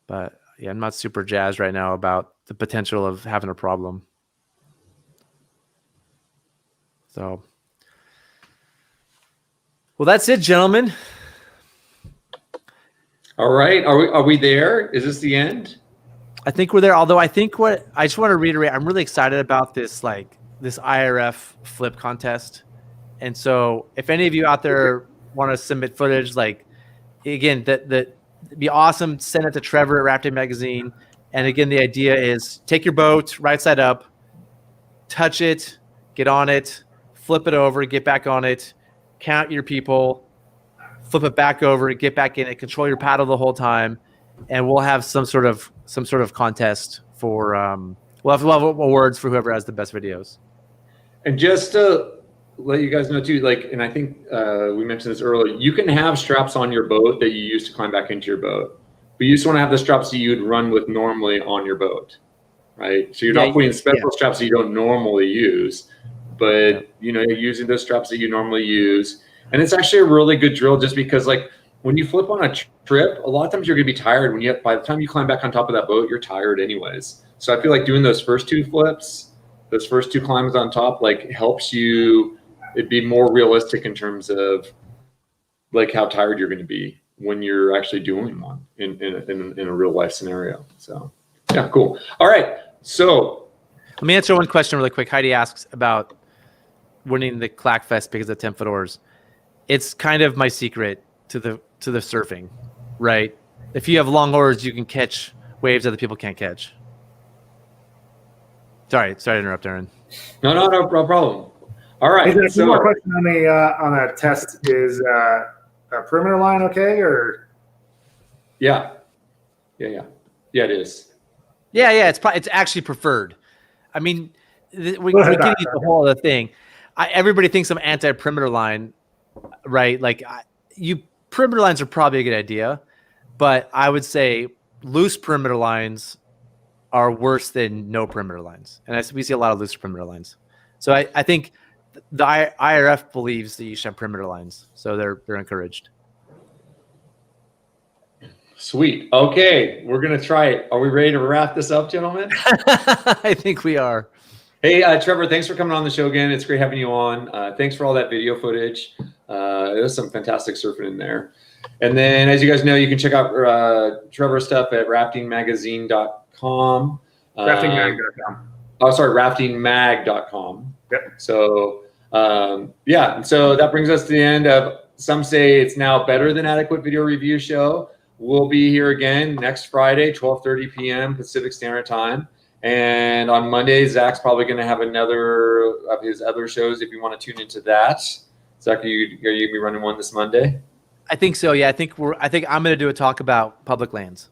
But yeah, I'm not super jazzed right now about the potential of having a problem. So, well, that's it, gentlemen. All right. Are we there? Is this the end? I think we're there. Although I think what I just want to reiterate, I'm really excited about this IRF flip contest. And so if any of you out there want to submit footage, like again, that it'd be awesome. Send it to Trevor at Rafting Magazine. And again, the idea is take your boat right side up, touch it, get on it, flip it over, get back on it, count your people, flip it back over, get back in it, control your paddle the whole time, and we'll have some sort of contest for we'll have awards for whoever has the best videos. And just to let you guys know too, like, and I think we mentioned this earlier, you can have straps on your boat that you use to climb back into your boat, but you just want to have the straps that you'd run with normally on your boat, right? So you're not putting special straps that you don't normally use, but you're using those straps that you normally use. And it's actually a really good drill, just because like when you flip on a trip, a lot of times you're going to be tired by the time you climb back on top of that boat, you're tired anyways. So I feel like doing those first two flips, those first two climbs on top, like helps you, it'd be more realistic in terms of like how tired you're going to be when you're actually doing one in a real life scenario. So yeah, cool. All right. So let me answer one question really quick. Heidi asks about winning the Clackfest because of 10-foot oars. It's kind of my secret to the surfing, right? If you have long oars, you can catch waves that other people can't catch. Sorry to interrupt, Aaron. No problem. All right. Hey, one more question on the test. Is a perimeter line okay, or? Yeah, it is. Yeah, it's actually preferred. I mean, we get into the whole other thing. Everybody thinks I'm anti-perimeter line, right? Like perimeter lines are probably a good idea, but I would say loose perimeter lines are worse than no perimeter lines, and we see a lot of loose perimeter lines. So I think the IRF believes that you should have perimeter lines, so they're encouraged. Sweet. Okay, we're gonna try it. Are we ready to wrap this up, gentlemen? I think we are. Hey, Trevor, thanks for coming on the show again. It's great having you on. Thanks for all that video footage. There's some fantastic surfing in there. And then, as you guys know, you can check out Trevor's stuff at raftingmagazine.com. Raftingmag.com. Oh, sorry, raftingmag.com. Yep. So, yeah. So that brings us to the end of, some say it's now better than adequate video review show. We'll be here again next Friday, 12:30 p.m. Pacific Standard Time. And on Monday, Zach's probably going to have another of his other shows if you want to tune into that. Zach, are you going to be running one this Monday? I think so. Yeah, I think I'm going to do a talk about public lands.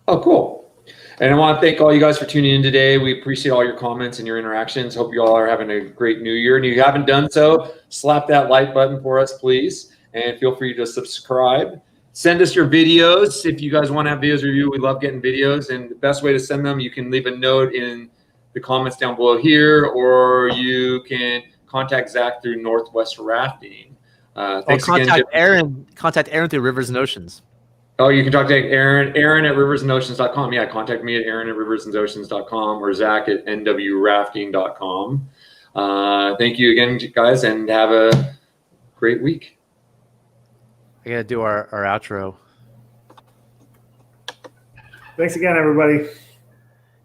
Oh, cool. And I want to thank all you guys for tuning in today. We appreciate all your comments and your interactions. Hope you all are having a great new year. And if you haven't done so, slap that like button for us, please. And feel free to subscribe. Send us your videos. If you guys want to have videos review, we love getting videos. And the best way to send them, you can leave a note in the comments down below here, or you can contact Zach through Northwest Rafting. Thanks contact again, Aaron. Contact Aaron through Rivers and Oceans. Oh, you can contact Aaron at riversandoceans.com. Yeah, contact me at Aaron at riversandoceans.com or Zach at nwrafting.com. Thank you again, guys, and have a great week. I got to do our outro. Thanks again, everybody.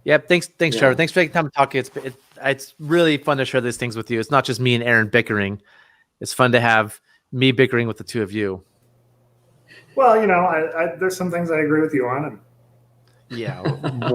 Yep. Thanks, Trevor. Thanks for taking time to talk. It's really fun to share these things with you. It's not just me and Aaron bickering. It's fun to have me bickering with the two of you. Well, there's some things I agree with you on. Yeah.